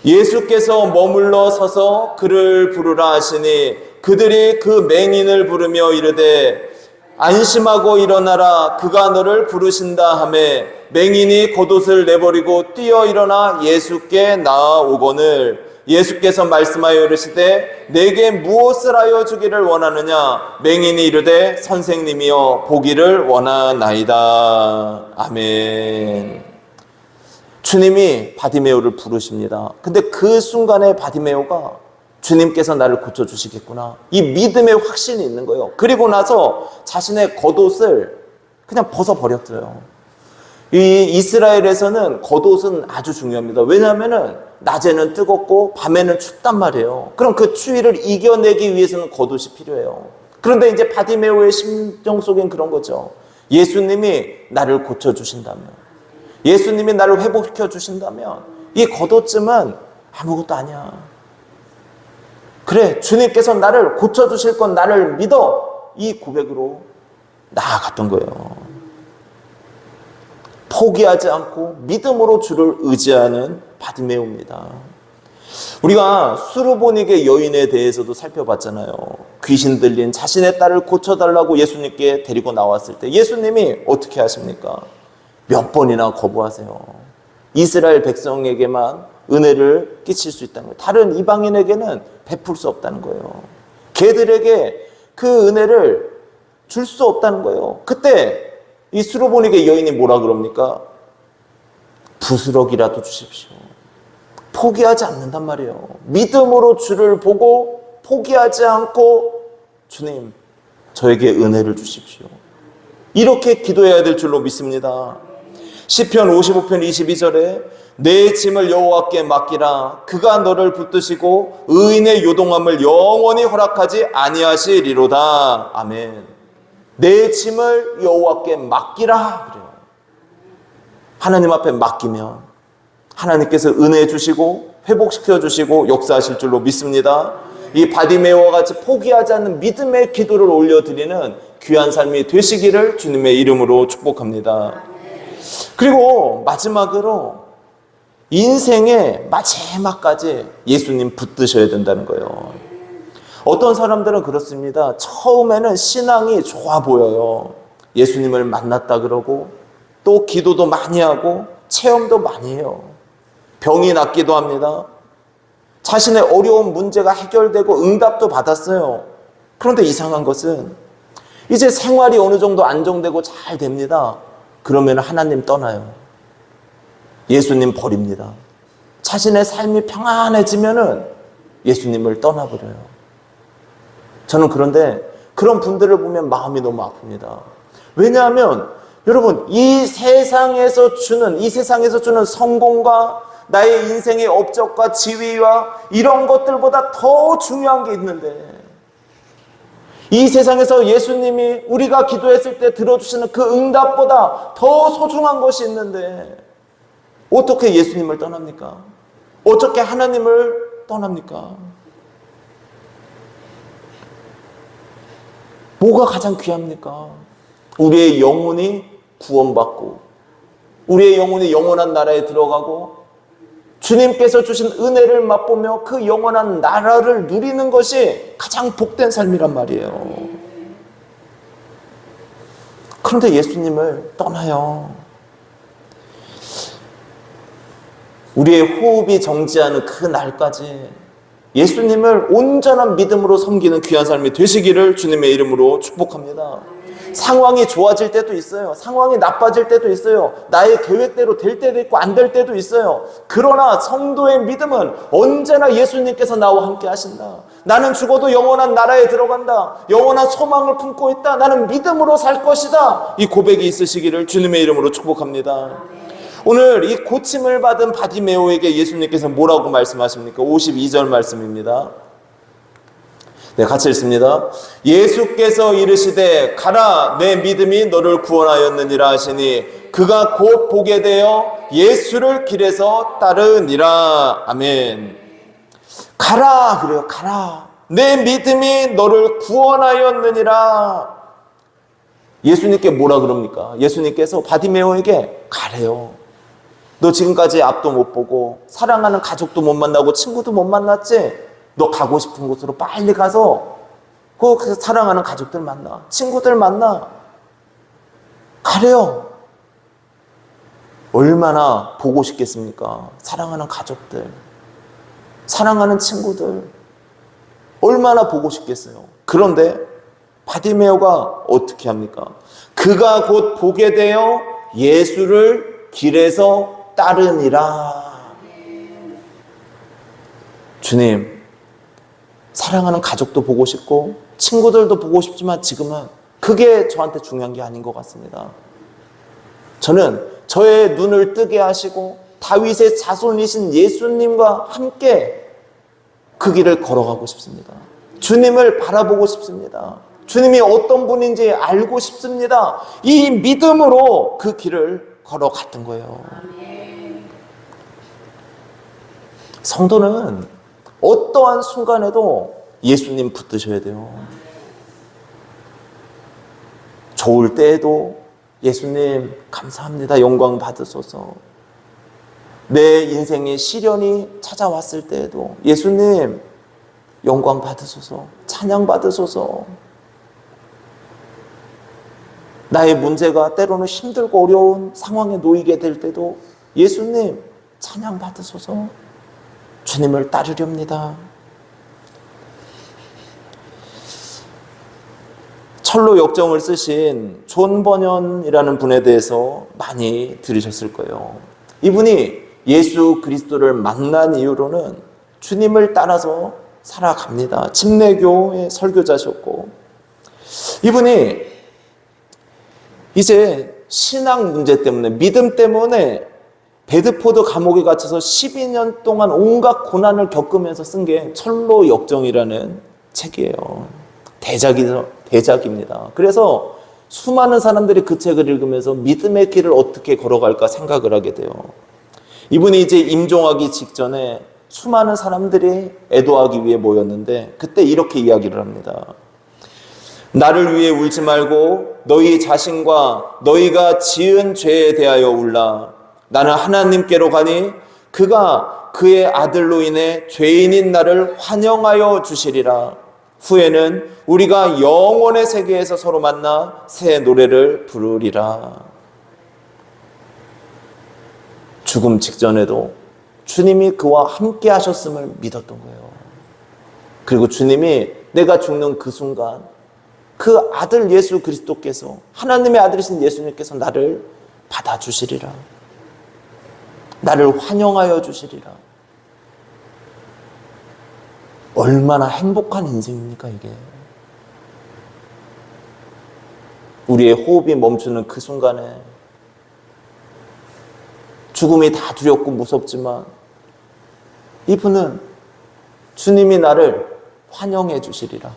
예수께서 머물러 서서 그를 부르라 하시니 그들이 그 맹인을 부르며 이르되 안심하고 일어나라 그가 너를 부르신다 하매 맹인이 겉옷을 내버리고 뛰어 일어나 예수께 나아오거늘 예수께서 말씀하여 이르시되 내게 무엇을 하여 주기를 원하느냐 맹인이 이르되 선생님이여 보기를 원하나이다. 아멘. 주님이 바디메오를 부르십니다. 근데 그 순간에 바디메오가 주님께서 나를 고쳐주시겠구나 이 믿음의 확신이 있는 거예요. 그리고 나서 자신의 겉옷을 그냥 벗어버렸어요. 이 이스라엘에서는 겉옷은 아주 중요합니다. 왜냐하면 낮에는 뜨겁고 밤에는 춥단 말이에요. 그럼 그 추위를 이겨내기 위해서는 겉옷이 필요해요. 그런데 이제 바디메오의 심정 속엔 그런 거죠. 예수님이 나를 고쳐주신다면, 예수님이 나를 회복시켜 주신다면 이 겉옷쯤은 아무것도 아니야. 그래, 주님께서 나를 고쳐주실 건 나를 믿어. 이 고백으로 나아갔던 거예요. 포기하지 않고 믿음으로 주를 의지하는 바디메오입니다. 우리가 수르보닉의 여인에 대해서도 살펴봤잖아요. 귀신 들린 자신의 딸을 고쳐달라고 예수님께 데리고 나왔을 때 예수님이 어떻게 하십니까? 몇 번이나 거부하세요. 이스라엘 백성에게만 은혜를 끼칠 수 있다는 거예요. 다른 이방인에게는 베풀 수 없다는 거예요. 걔들에게 그 은혜를 줄 수 없다는 거예요. 그때 이 수르보닉의 여인이 뭐라 그럽니까? 부스럭이라도 주십시오. 포기하지 않는단 말이에요. 믿음으로 주를 보고 포기하지 않고 주님 저에게 은혜를 주십시오. 이렇게 기도해야 될 줄로 믿습니다. 시편 55편 22절에 내 짐을 여호와께 맡기라 그가 너를 붙드시고 의인의 요동함을 영원히 허락하지 아니하시리로다. 아멘. 내 짐을 여호와께 맡기라 그래요. 하나님 앞에 맡기면 하나님께서 은혜 주시고 회복시켜 주시고 역사하실 줄로 믿습니다. 이 바디메오와 같이 포기하지 않는 믿음의 기도를 올려드리는 귀한 삶이 되시기를 주님의 이름으로 축복합니다. 그리고 마지막으로 인생의 마지막까지 예수님 붙드셔야 된다는 거예요. 어떤 사람들은 그렇습니다. 처음에는 신앙이 좋아 보여요. 예수님을 만났다 그러고 또 기도도 많이 하고 체험도 많이 해요. 병이 낫기도 합니다. 자신의 어려운 문제가 해결되고 응답도 받았어요. 그런데 이상한 것은 이제 생활이 어느 정도 안정되고 잘 됩니다. 그러면 하나님 떠나요. 예수님 버립니다. 자신의 삶이 평안해지면은 예수님을 떠나버려요. 저는 그런데 그런 분들을 보면 마음이 너무 아픕니다. 왜냐하면 여러분 이 세상에서 주는 성공과 나의 인생의 업적과 지위와 이런 것들보다 더 중요한 게 있는데, 이 세상에서 예수님이 우리가 기도했을 때 들어주시는 그 응답보다 더 소중한 것이 있는데 어떻게 예수님을 떠납니까? 어떻게 하나님을 떠납니까? 뭐가 가장 귀합니까? 우리의 영혼이 구원받고 우리의 영혼이 영원한 나라에 들어가고 주님께서 주신 은혜를 맛보며 그 영원한 나라를 누리는 것이 가장 복된 삶이란 말이에요. 그런데 예수님을 떠나요. 우리의 호흡이 정지하는 그 날까지 예수님을 온전한 믿음으로 섬기는 귀한 삶이 되시기를 주님의 이름으로 축복합니다. 상황이 좋아질 때도 있어요. 상황이 나빠질 때도 있어요. 나의 계획대로 될 때도 있고 안 될 때도 있어요. 그러나 성도의 믿음은 언제나 예수님께서 나와 함께 하신다. 나는 죽어도 영원한 나라에 들어간다. 영원한 소망을 품고 있다. 나는 믿음으로 살 것이다. 이 고백이 있으시기를 주님의 이름으로 축복합니다. 오늘 이 고침을 받은 바디메오에게 예수님께서 뭐라고 말씀하십니까? 52절 말씀입니다. 네, 같이 읽습니다. 예수께서 이르시되 가라, 내 믿음이 너를 구원하였느니라 하시니 그가 곧 보게 되어 예수를 길에서 따르니라. 아멘. 가라 그래요. 가라, 내 믿음이 너를 구원하였느니라. 예수님께 뭐라 그럽니까? 예수님께서 바디메오에게 가래요. 너 지금까지 앞도 못 보고 사랑하는 가족도 못 만나고 친구도 못 만났지? 너 가고 싶은 곳으로 빨리 가서 그 사랑하는 가족들 만나, 친구들 만나. 가래요. 얼마나 보고 싶겠습니까? 사랑하는 가족들, 사랑하는 친구들 얼마나 보고 싶겠어요. 그런데 바디메오가 어떻게 합니까? 그가 곧 보게 되어 예수를 길에서 따르니라. 주님, 사랑하는 가족도 보고 싶고 친구들도 보고 싶지만 지금은 그게 저한테 중요한 게 아닌 것 같습니다. 저는 저의 눈을 뜨게 하시고 다윗의 자손이신 예수님과 함께 그 길을 걸어가고 싶습니다. 주님을 바라보고 싶습니다. 주님이 어떤 분인지 알고 싶습니다. 이 믿음으로 그 길을 걸어갔던 거예요. 성도는 어떠한 순간에도 예수님 붙드셔야 돼요. 좋을 때에도 예수님 감사합니다, 영광 받으소서. 내 인생에 시련이 찾아왔을 때에도 예수님 영광 받으소서, 찬양 받으소서. 나의 문제가 때로는 힘들고 어려운 상황에 놓이게 될 때도 예수님 찬양 받으소서. 주님을 따르렵니다. 철로 역정을 쓰신 존 버년이라는 분에 대해서 많이 들으셨을 거예요. 이분이 예수 그리스도를 만난 이후로는 주님을 따라서 살아갑니다. 침례교의 설교자셨고, 이분이 이제 신앙 문제 때문에, 믿음 때문에 베드포드 감옥에 갇혀서 12년 동안 온갖 고난을 겪으면서 쓴 게 철로 역정이라는 책이에요. 대작입니다. 그래서 수많은 사람들이 그 책을 읽으면서 믿음의 길을 어떻게 걸어갈까 생각을 하게 돼요. 이분이 이제 임종하기 직전에 수많은 사람들이 애도하기 위해 모였는데 그때 이렇게 이야기를 합니다. 나를 위해 울지 말고 너희 자신과 너희가 지은 죄에 대하여 울라. 나는 하나님께로 가니 그가 그의 아들로 인해 죄인인 나를 환영하여 주시리라. 후에는 우리가 영원의 세계에서 서로 만나 새 노래를 부르리라. 죽음 직전에도 주님이 그와 함께 하셨음을 믿었던 거예요. 그리고 주님이 내가 죽는 그 순간 그 아들 예수 그리스도께서, 하나님의 아들이신 예수님께서 나를 받아주시리라. 나를 환영하여 주시리라. 얼마나 행복한 인생입니까 이게. 우리의 호흡이 멈추는 그 순간에 죽음이 다 두렵고 무섭지만 이분은 주님이 나를 환영해 주시리라.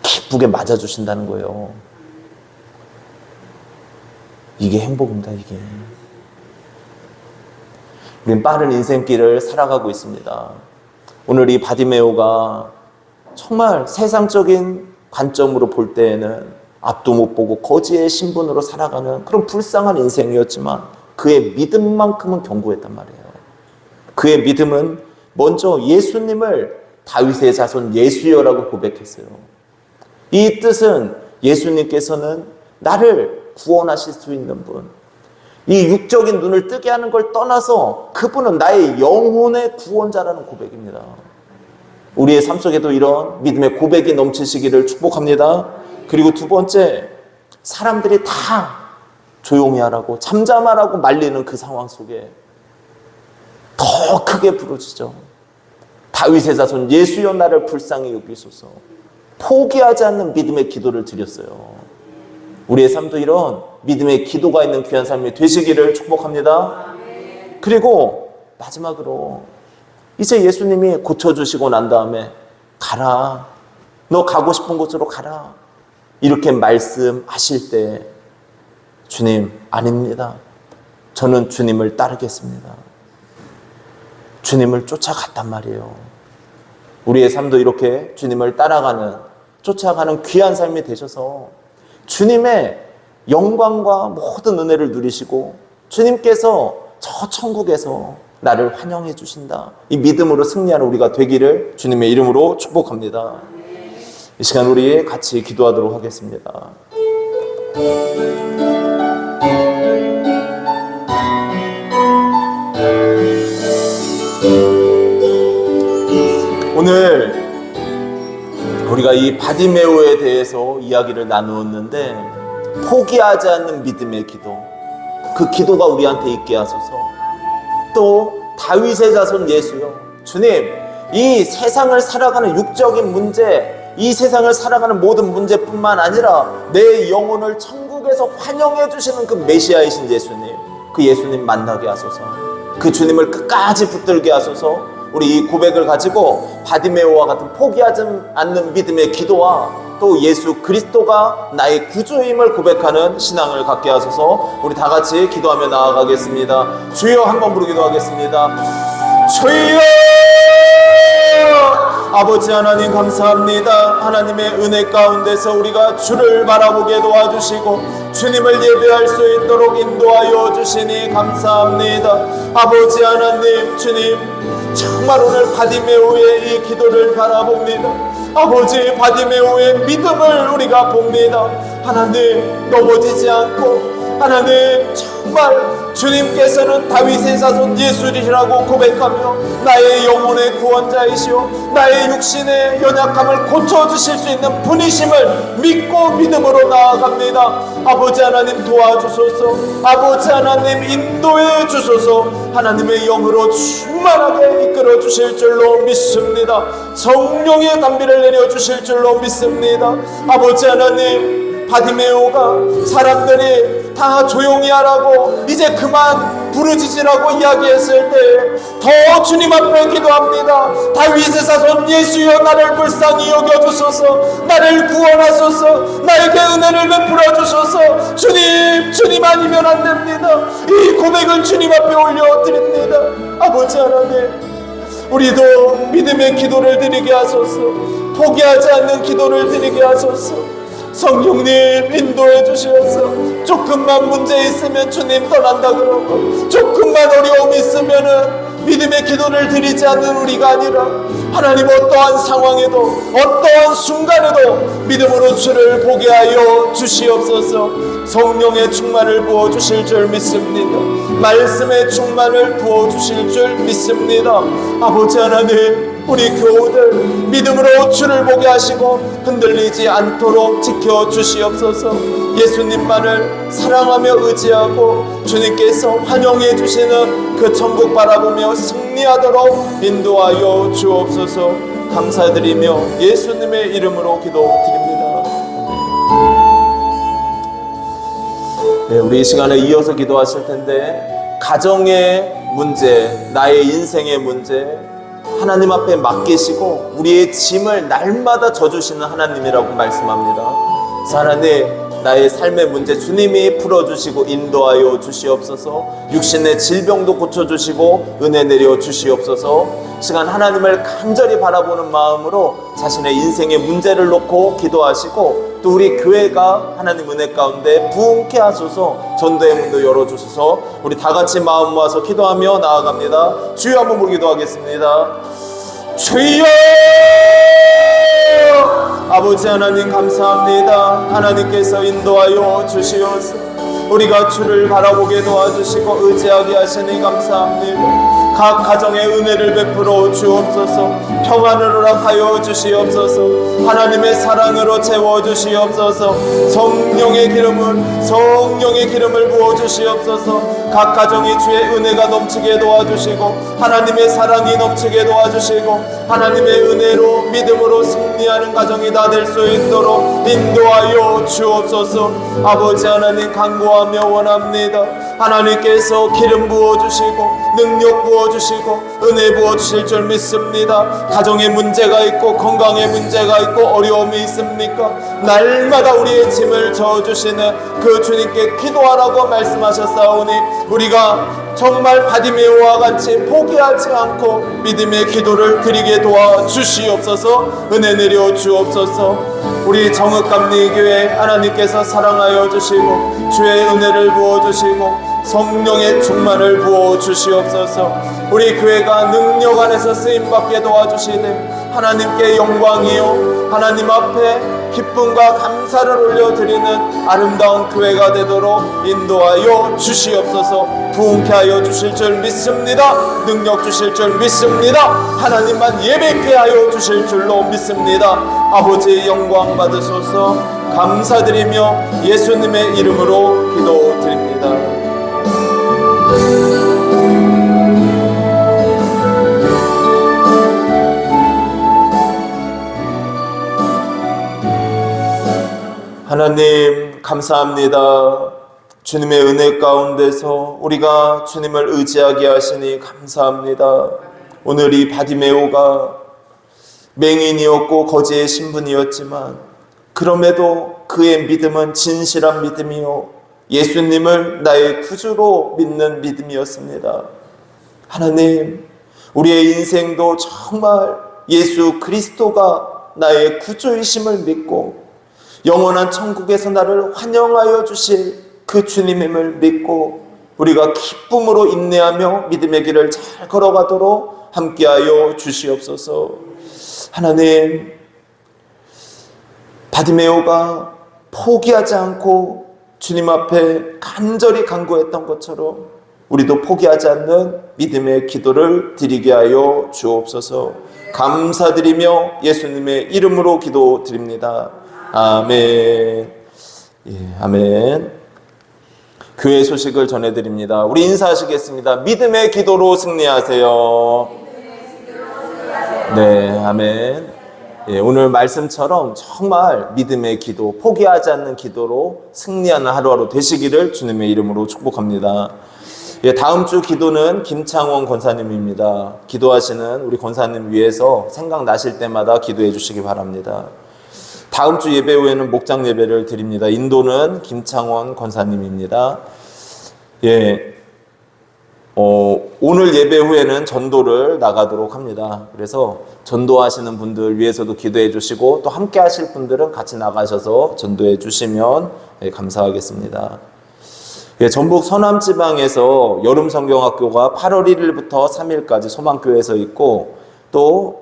기쁘게 맞아주신다는 거예요. 이게 행복입니다, 이게. 우린 빠른 인생길을 살아가고 있습니다. 오늘 이 바디메오가 정말 세상적인 관점으로 볼 때에는 앞도 못 보고 거지의 신분으로 살아가는 그런 불쌍한 인생이었지만 그의 믿음만큼은 견고했단 말이에요. 그의 믿음은 먼저 예수님을 다윗의 자손 예수여라고 고백했어요. 이 뜻은 예수님께서는 나를 구원하실 수 있는 분, 이 육적인 눈을 뜨게 하는 걸 떠나서 그분은 나의 영혼의 구원자라는 고백입니다. 우리의 삶 속에도 이런 믿음의 고백이 넘치시기를 축복합니다. 그리고 두 번째, 사람들이 다 조용히 하라고 잠잠하라고 말리는 그 상황 속에 더 크게 부르짖어. 다윗의 자손 예수여 나를 불쌍히 여기소서. 포기하지 않는 믿음의 기도를 드렸어요. 우리의 삶도 이런 믿음의 기도가 있는 귀한 삶이 되시기를 축복합니다. 그리고 마지막으로 이제 예수님이 고쳐주시고 난 다음에 가라, 너 가고 싶은 곳으로 가라, 이렇게 말씀하실 때 주님, 아닙니다. 저는 주님을 따르겠습니다. 주님을 쫓아갔단 말이에요. 우리의 삶도 이렇게 주님을 따라가는, 쫓아가는 귀한 삶이 되셔서 주님의 영광과 모든 은혜를 누리시고 주님께서 저 천국에서 나를 환영해 주신다, 이 믿음으로 승리하는 우리가 되기를 주님의 이름으로 축복합니다. 이 시간 우리 같이 기도하도록 하겠습니다. 오늘 우리가 이 바디메오에 대해서 이야기를 나누었는데, 포기하지 않는 믿음의 기도, 그 기도가 우리한테 있게 하소서. 또 다윗의 자손 예수요, 주님, 이 세상을 살아가는 육적인 문제, 이 세상을 살아가는 모든 문제뿐만 아니라 내 영혼을 천국에서 환영해 주시는 그 메시아이신 예수님, 그 예수님 만나게 하소서. 그 주님을 끝까지 붙들게 하소서. 우리 이 고백을 가지고 바디메오와 같은 포기하지 않는 믿음의 기도와 또 예수 그리스도가 나의 구주임을 고백하는 신앙을 갖게 하소서. 우리 다 같이 기도하며 나아가겠습니다. 주여, 한번 부르기도 하겠습니다. 주여! 아버지 하나님 감사합니다. 하나님의 은혜 가운데서 우리가 주를 바라보게 도와주시고 주님을 예배할 수 있도록 인도하여 주시니 감사합니다. 아버지 하나님, 주님, 정말 오늘 바디메오의 이 기도를 바라봅니다. 아버지, 바디메오의 믿음을 우리가 봅니다. 하나님, 넘어지지 않고, 하나님, 정말 주님께서는 다윗의 자손 예수이라고 고백하며 나의 영혼의 구원자이시오, 나의 육신의 연약함을 고쳐주실 수 있는 분이심을 믿고 믿음으로 나아갑니다. 아버지 하나님, 도와주소서. 아버지 하나님, 인도해 주소서. 하나님의 영으로 충만하게 이끌어 주실 줄로 믿습니다. 성령의 담비를 내려주실 줄로 믿습니다. 아버지 하나님, 바디메오가 사람들이 다 조용히 하라고 이제 그만 부르짖으라고 이야기했을 때 더 주님 앞에 기도합니다. 다윗의 자손 예수여 나를 불쌍히 여겨주소서. 나를 구원하소서. 나에게 은혜를 베풀어 주소서. 주님 아니면 안 됩니다. 이 고백을 주님 앞에 올려드립니다. 아버지 하나님, 우리도 믿음의 기도를 드리게 하소서. 포기하지 않는 기도를 드리게 하소서. 성령님 인도해 주시옵소서. 조금만 문제 있으면 주님 떠난다 그러고, 조금만 어려움이 있으면은 믿음의 기도를 드리지 않는 우리가 아니라 하나님, 어떠한 상황에도 어떠한 순간에도 믿음으로 주를 보게 하여 주시옵소서. 성령의 충만을 부어주실 줄 믿습니다. 말씀의 충만을 부어주실 줄 믿습니다. 아버지 하나님, 우리 교우들 믿음으로 주를 보게 하시고 흔들리지 않도록 지켜주시옵소서. 예수님만을 사랑하며 의지하고 주님께서 환영해 주시는 그 천국 바라보며 승리하도록 인도하여 주옵소서. 감사드리며 예수님의 이름으로 기도드립니다. 우리 이 시간에 이어서 기도하실 텐데, 가정의 문제, 나의 인생의 문제 하나님 앞에 맡기시고 우리의 짐을 날마다 져주시는 하나님이라고 말씀합니다. 그래서 하나님, 나의 삶의 문제 주님이 풀어주시고 인도하여 주시옵소서. 육신의 질병도 고쳐주시고 은혜 내려 주시옵소서. 시간 하나님을 간절히 바라보는 마음으로 자신의 인생의 문제를 놓고 기도하시고, 또 우리 교회가 하나님 은혜 가운데 부흥케 하소서. 전도의 문도 열어주소서. 우리 다 같이 마음 모아서 기도하며 나아갑니다. 주여 한번 부르 기도하겠습니다. 주여! 아버지 하나님 감사합니다. 하나님께서 인도하여 주시옵소서. 우리가 주를 바라보게 도와주시고 의지하게 하시니 감사합니다. 각 가정에 은혜를 베풀어 주옵소서. 평안을 허락하여 주시옵소서. 하나님의 사랑으로 채워주시옵소서. 성령의 기름을 부어주시옵소서. 각 가정이 주의 은혜가 넘치게 도와주시고 하나님의 사랑이 넘치게 도와주시고 하나님의 은혜로 믿음으로 승리하는 가정이 다 될 수 있도록 인도하여 주옵소서. 아버지 하나님 간구하며 원합니다. 하나님께서 기름 부어주시고 능력 부어주시고 은혜 부어주실 줄 믿습니다. 가정에 문제가 있고 건강에 문제가 있고 어려움이 있습니까? 날마다 우리의 짐을 져주시는 그 주님께 기도하라고 말씀하셨사오니 우리가 정말 바디메오와 같이 포기하지 않고 믿음의 기도를 드리게 도와주시옵소서. 은혜 내려 주옵소서. 우리 정읍감리교회 하나님께서 사랑하여 주시고 주의 은혜를 부어주시고 성령의 충만을 부어주시옵소서. 우리 교회가 능력 안에서 쓰임받게 도와주시되 하나님께 영광이요 하나님 앞에 기쁨과 감사를 올려드리는 아름다운 교회가 되도록 인도하여 주시옵소서. 부흥케 하여 주실 줄 믿습니다. 능력 주실 줄 믿습니다. 하나님만 예배케 하여 주실 줄로 믿습니다. 아버지의 영광 받으소서. 감사드리며 예수님의 이름으로 기도드립니다. 하나님 감사합니다. 주님의 은혜 가운데서 우리가 주님을 의지하게 하시니 감사합니다. 오늘 이 바디메오가 맹인이었고 거지의 신분이었지만 그럼에도 그의 믿음은 진실한 믿음이요 예수님을 나의 구주로 믿는 믿음이었습니다. 하나님, 우리의 인생도 정말 예수 그리스도가 나의 구주이심을 믿고 영원한 천국에서 나를 환영하여 주실 그 주님임을 믿고 우리가 기쁨으로 인내하며 믿음의 길을 잘 걸어가도록 함께하여 주시옵소서. 하나님, 바디메오가 포기하지 않고 주님 앞에 간절히 간구했던 것처럼 우리도 포기하지 않는 믿음의 기도를 드리게 하여 주옵소서. 감사드리며 예수님의 이름으로 기도드립니다. 아멘. 아멘. 교회 소식을 전해드립니다. 우리 인사하시겠습니다. 믿음의 기도로 승리하세요. 네, 아멘. 오늘 말씀처럼 정말 믿음의 기도, 포기하지 않는 기도로 승리하는 하루하루 되시기를 주님의 이름으로 축복합니다. 다음 주 기도는 김창원 권사님입니다. 기도하시는 우리 권사님 위해서 생각나실 때마다 기도해 주시기 바랍니다. 다음 주 예배 후에는 목장 예배를 드립니다. 인도는 김창원 권사님입니다. 오늘 예배 후에는 전도를 나가도록 합니다. 그래서 전도하시는 분들 위해서도 기도해 주시고 또 함께 하실 분들은 같이 나가셔서 전도해 주시면 감사하겠습니다. 전북 서남지방에서 여름성경학교가 8월 1일부터 3일까지 소망교회에서 있고 또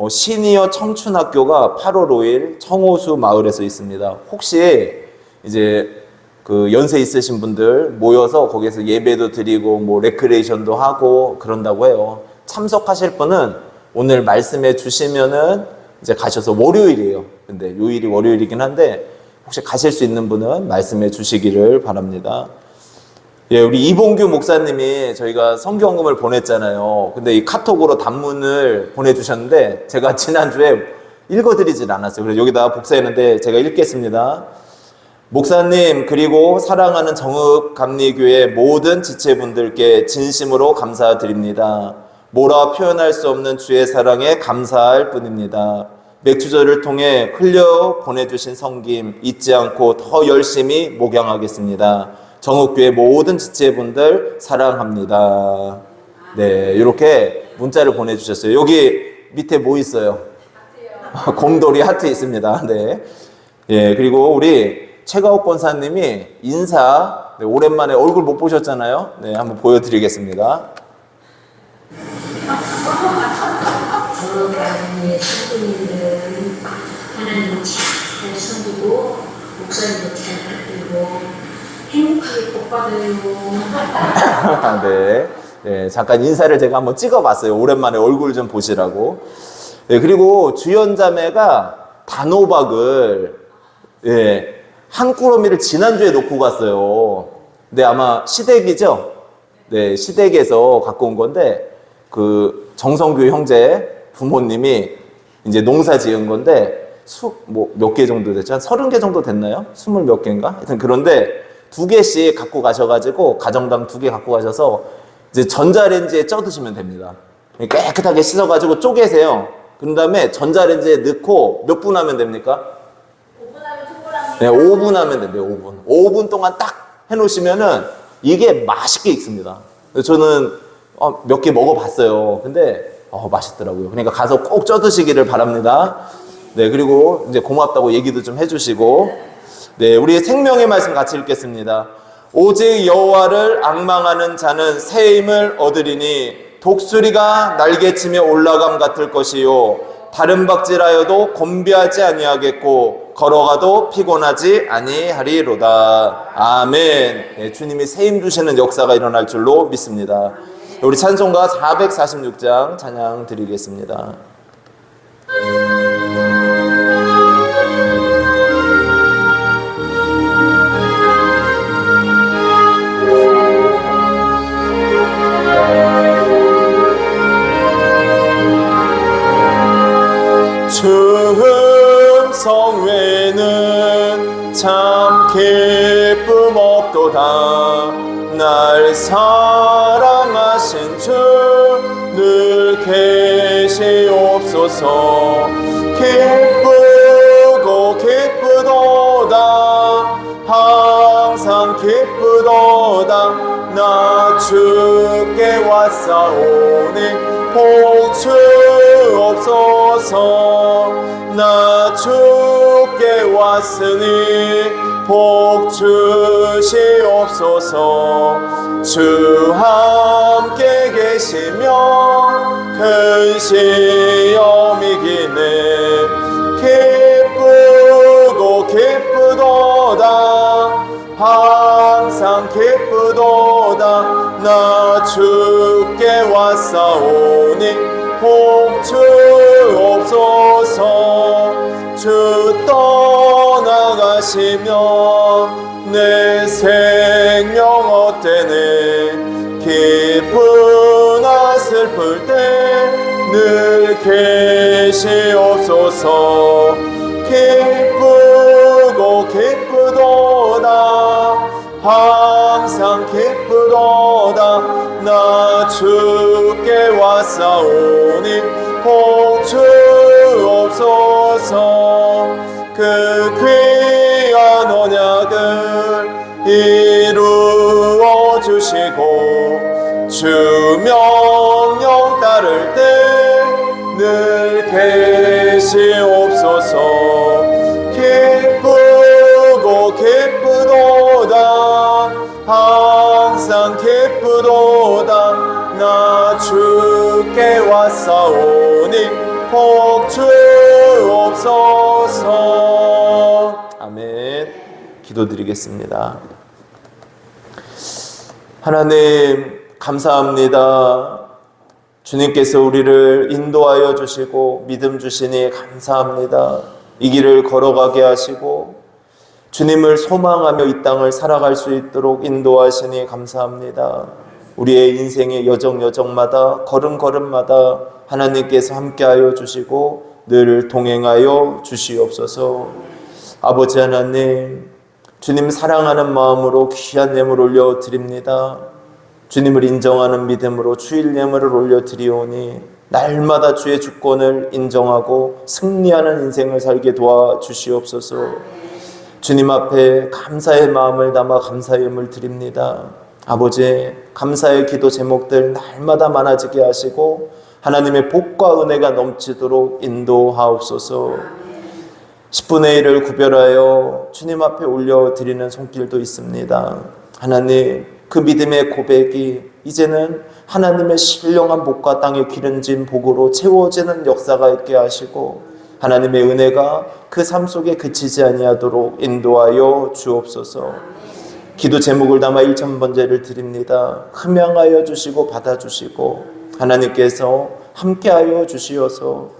시니어 청춘학교가 8월 5일 청호수 마을에서 있습니다. 혹시 이제 그 연세 있으신 분들 모여서 거기서 예배도 드리고 뭐 레크레이션도 하고 그런다고 해요. 참석하실 분은 오늘 말씀해 주시면은 이제 가셔서 월요일이에요. 근데 요일이 월요일이긴 한데 혹시 가실 수 있는 분은 말씀해 주시기를 바랍니다. 우리 이봉규 목사님이 저희가 성경금을 보냈잖아요. 근데 이 카톡으로 단문을 보내주셨는데 제가 지난주에 읽어드리질 않았어요. 그래서 여기다 복사했는데 제가 읽겠습니다. 목사님 그리고 사랑하는 정읍감리교회 모든 지체분들께 진심으로 감사드립니다. 뭐라 표현할 수 없는 주의 사랑에 감사할 뿐입니다. 맥주절을 통해 흘려 보내주신 성김 잊지 않고 더 열심히 목양하겠습니다. 정읍교회 모든 지체분들 사랑합니다. 네, 이렇게 문자를 보내주셨어요. 여기 밑에 뭐 있어요? 곰돌이 하트 있습니다. 네. 예, 그리고 우리 최가옥 권사님이 인사, 네, 오랜만에 얼굴 못 보셨잖아요. 네, 한번 보여드리겠습니다. 저의 신부님들 하나님 잘 섬기고 목사님도 잘 받들고 행복하게 복 받아요. 네. 네, 잠깐 인사를 제가 한번 찍어봤어요. 오랜만에 얼굴 좀 보시라고. 네, 그리고 주연자매가 단호박을, 예, 한 꾸러미를 지난주에 놓고 갔어요. 네, 아마 시댁이죠? 네, 시댁에서 갖고 온 건데, 그 정성규 형제 부모님이 이제 농사 지은 건데, 몇 개 정도 됐죠? 한 30개 정도 됐나요? 20 몇 개인가? 하여튼 그런데 2개씩 갖고 가셔가지고, 가정당 2개 갖고 가셔서, 이제 전자레인지에 쪄 드시면 됩니다. 깨끗하게 씻어가지고 쪼개세요. 그런 다음에 전자레인지에 넣고 몇 분 하면 됩니까? 5분 하면 충분합니다. 네, 5분 하면 됩니다. 5분. 5분 동안 딱 해놓으시면은 이게 맛있게 익습니다. 저는 몇 개 먹어봤어요. 근데 맛있더라고요. 그러니까 가서 꼭 쪄 드시기를 바랍니다. 네, 그리고 이제 고맙다고 얘기도 좀 해주시고, 네, 우리 생명의 말씀 같이 읽겠습니다. 오직 여호와를 앙망하는 자는 새 힘을 얻으리니 독수리가 날개치며 올라감 같을 것이요 다른 박질하여도 곤비하지 아니하겠고 걸어가도 피곤하지 아니하리로다. 아멘. 네, 주님이 새 힘 주시는 역사가 일어날 줄로 믿습니다. 우리 찬송가 446장 찬양 드리겠습니다. 춤성 외에는 참 기쁨 없도다. 날 사랑하신 주 늘 계시옵소서. 기쁘고 기쁘도다. 항상 기쁘도다. 나 주께 왔사오니 복 주옵소서. 나 주께 왔으니 복 주시옵소서. 주 함께 계시며 큰 시험 이기네. 기쁘고 기쁘도다. 항상 기쁘도다. 나 주께 왔사오니 복 주옵소서. 주 떠나가시면 내 생명 헛되네. 기쁘나 슬플 때 늘 계시옵소서. 기쁘고 기쁘도다. 항상 기쁘도다. 나 주께 왔사오니 복 주옵소서. 그 귀한 언약을 이루어 주시고 주 명령 따를 때 늘 계시옵소서. 기쁘고 기쁘도다. 항상 기쁘도다. 나 주께 왔사오니 복 주옵소서. 아멘. 기도드리겠습니다. 하나님 감사합니다. 주님께서 우리를 인도하여 주시고 믿음 주시니 감사합니다. 이 길을 걸어가게 하시고 주님을 소망하며 이 땅을 살아갈 수 있도록 인도하시니 감사합니다. 우리의 인생의 여정마다 걸음마다 하나님께서 함께하여 주시고 늘 동행하여 주시옵소서. 아버지 하나님, 주님 사랑하는 마음으로 귀한 예물 올려드립니다. 주님을 인정하는 믿음으로 주일 예물을 올려드리오니 날마다 주의 주권을 인정하고 승리하는 인생을 살게 도와주시옵소서. 주님 앞에 감사의 마음을 담아 감사의 예물 드립니다. 아버지, 감사의 기도 제목들 날마다 많아지게 하시고 하나님의 복과 은혜가 넘치도록 인도하옵소서. 10분의 1을 구별하여 주님 앞에 올려드리는 손길도 있습니다. 하나님, 그 믿음의 고백이 이제는 하나님의 신령한 복과 땅의 기름진 복으로 채워지는 역사가 있게 하시고 하나님의 은혜가 그 삶 속에 그치지 아니하도록 인도하여 주옵소서. 기도 제목을 담아 1,000번제를 드립니다. 흠양하여 주시고 받아주시고 하나님께서 함께하여 주시어서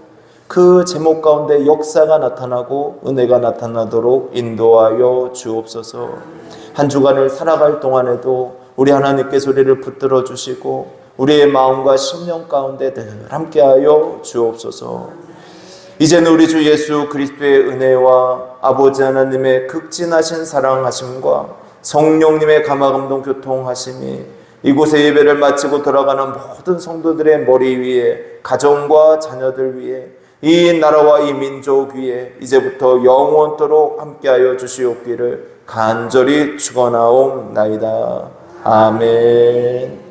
그 제목 가운데 역사가 나타나고 은혜가 나타나도록 인도하여 주옵소서. 한 주간을 살아갈 동안에도 우리 하나님께서 우리를 붙들어 주시고 우리의 마음과 심령 가운데 늘 함께하여 주옵소서. 이제는 우리 주 예수 그리스도의 은혜와 아버지 하나님의 극진하신 사랑하심과 성령님의 감화감동 교통하심이 이곳에 예배를 마치고 돌아가는 모든 성도들의 머리 위에, 가정과 자녀들 위에, 이 나라와 이 민족 위에 이제부터 영원토록 함께하여 주시옵기를 간절히 축원하옵나이다. 아멘.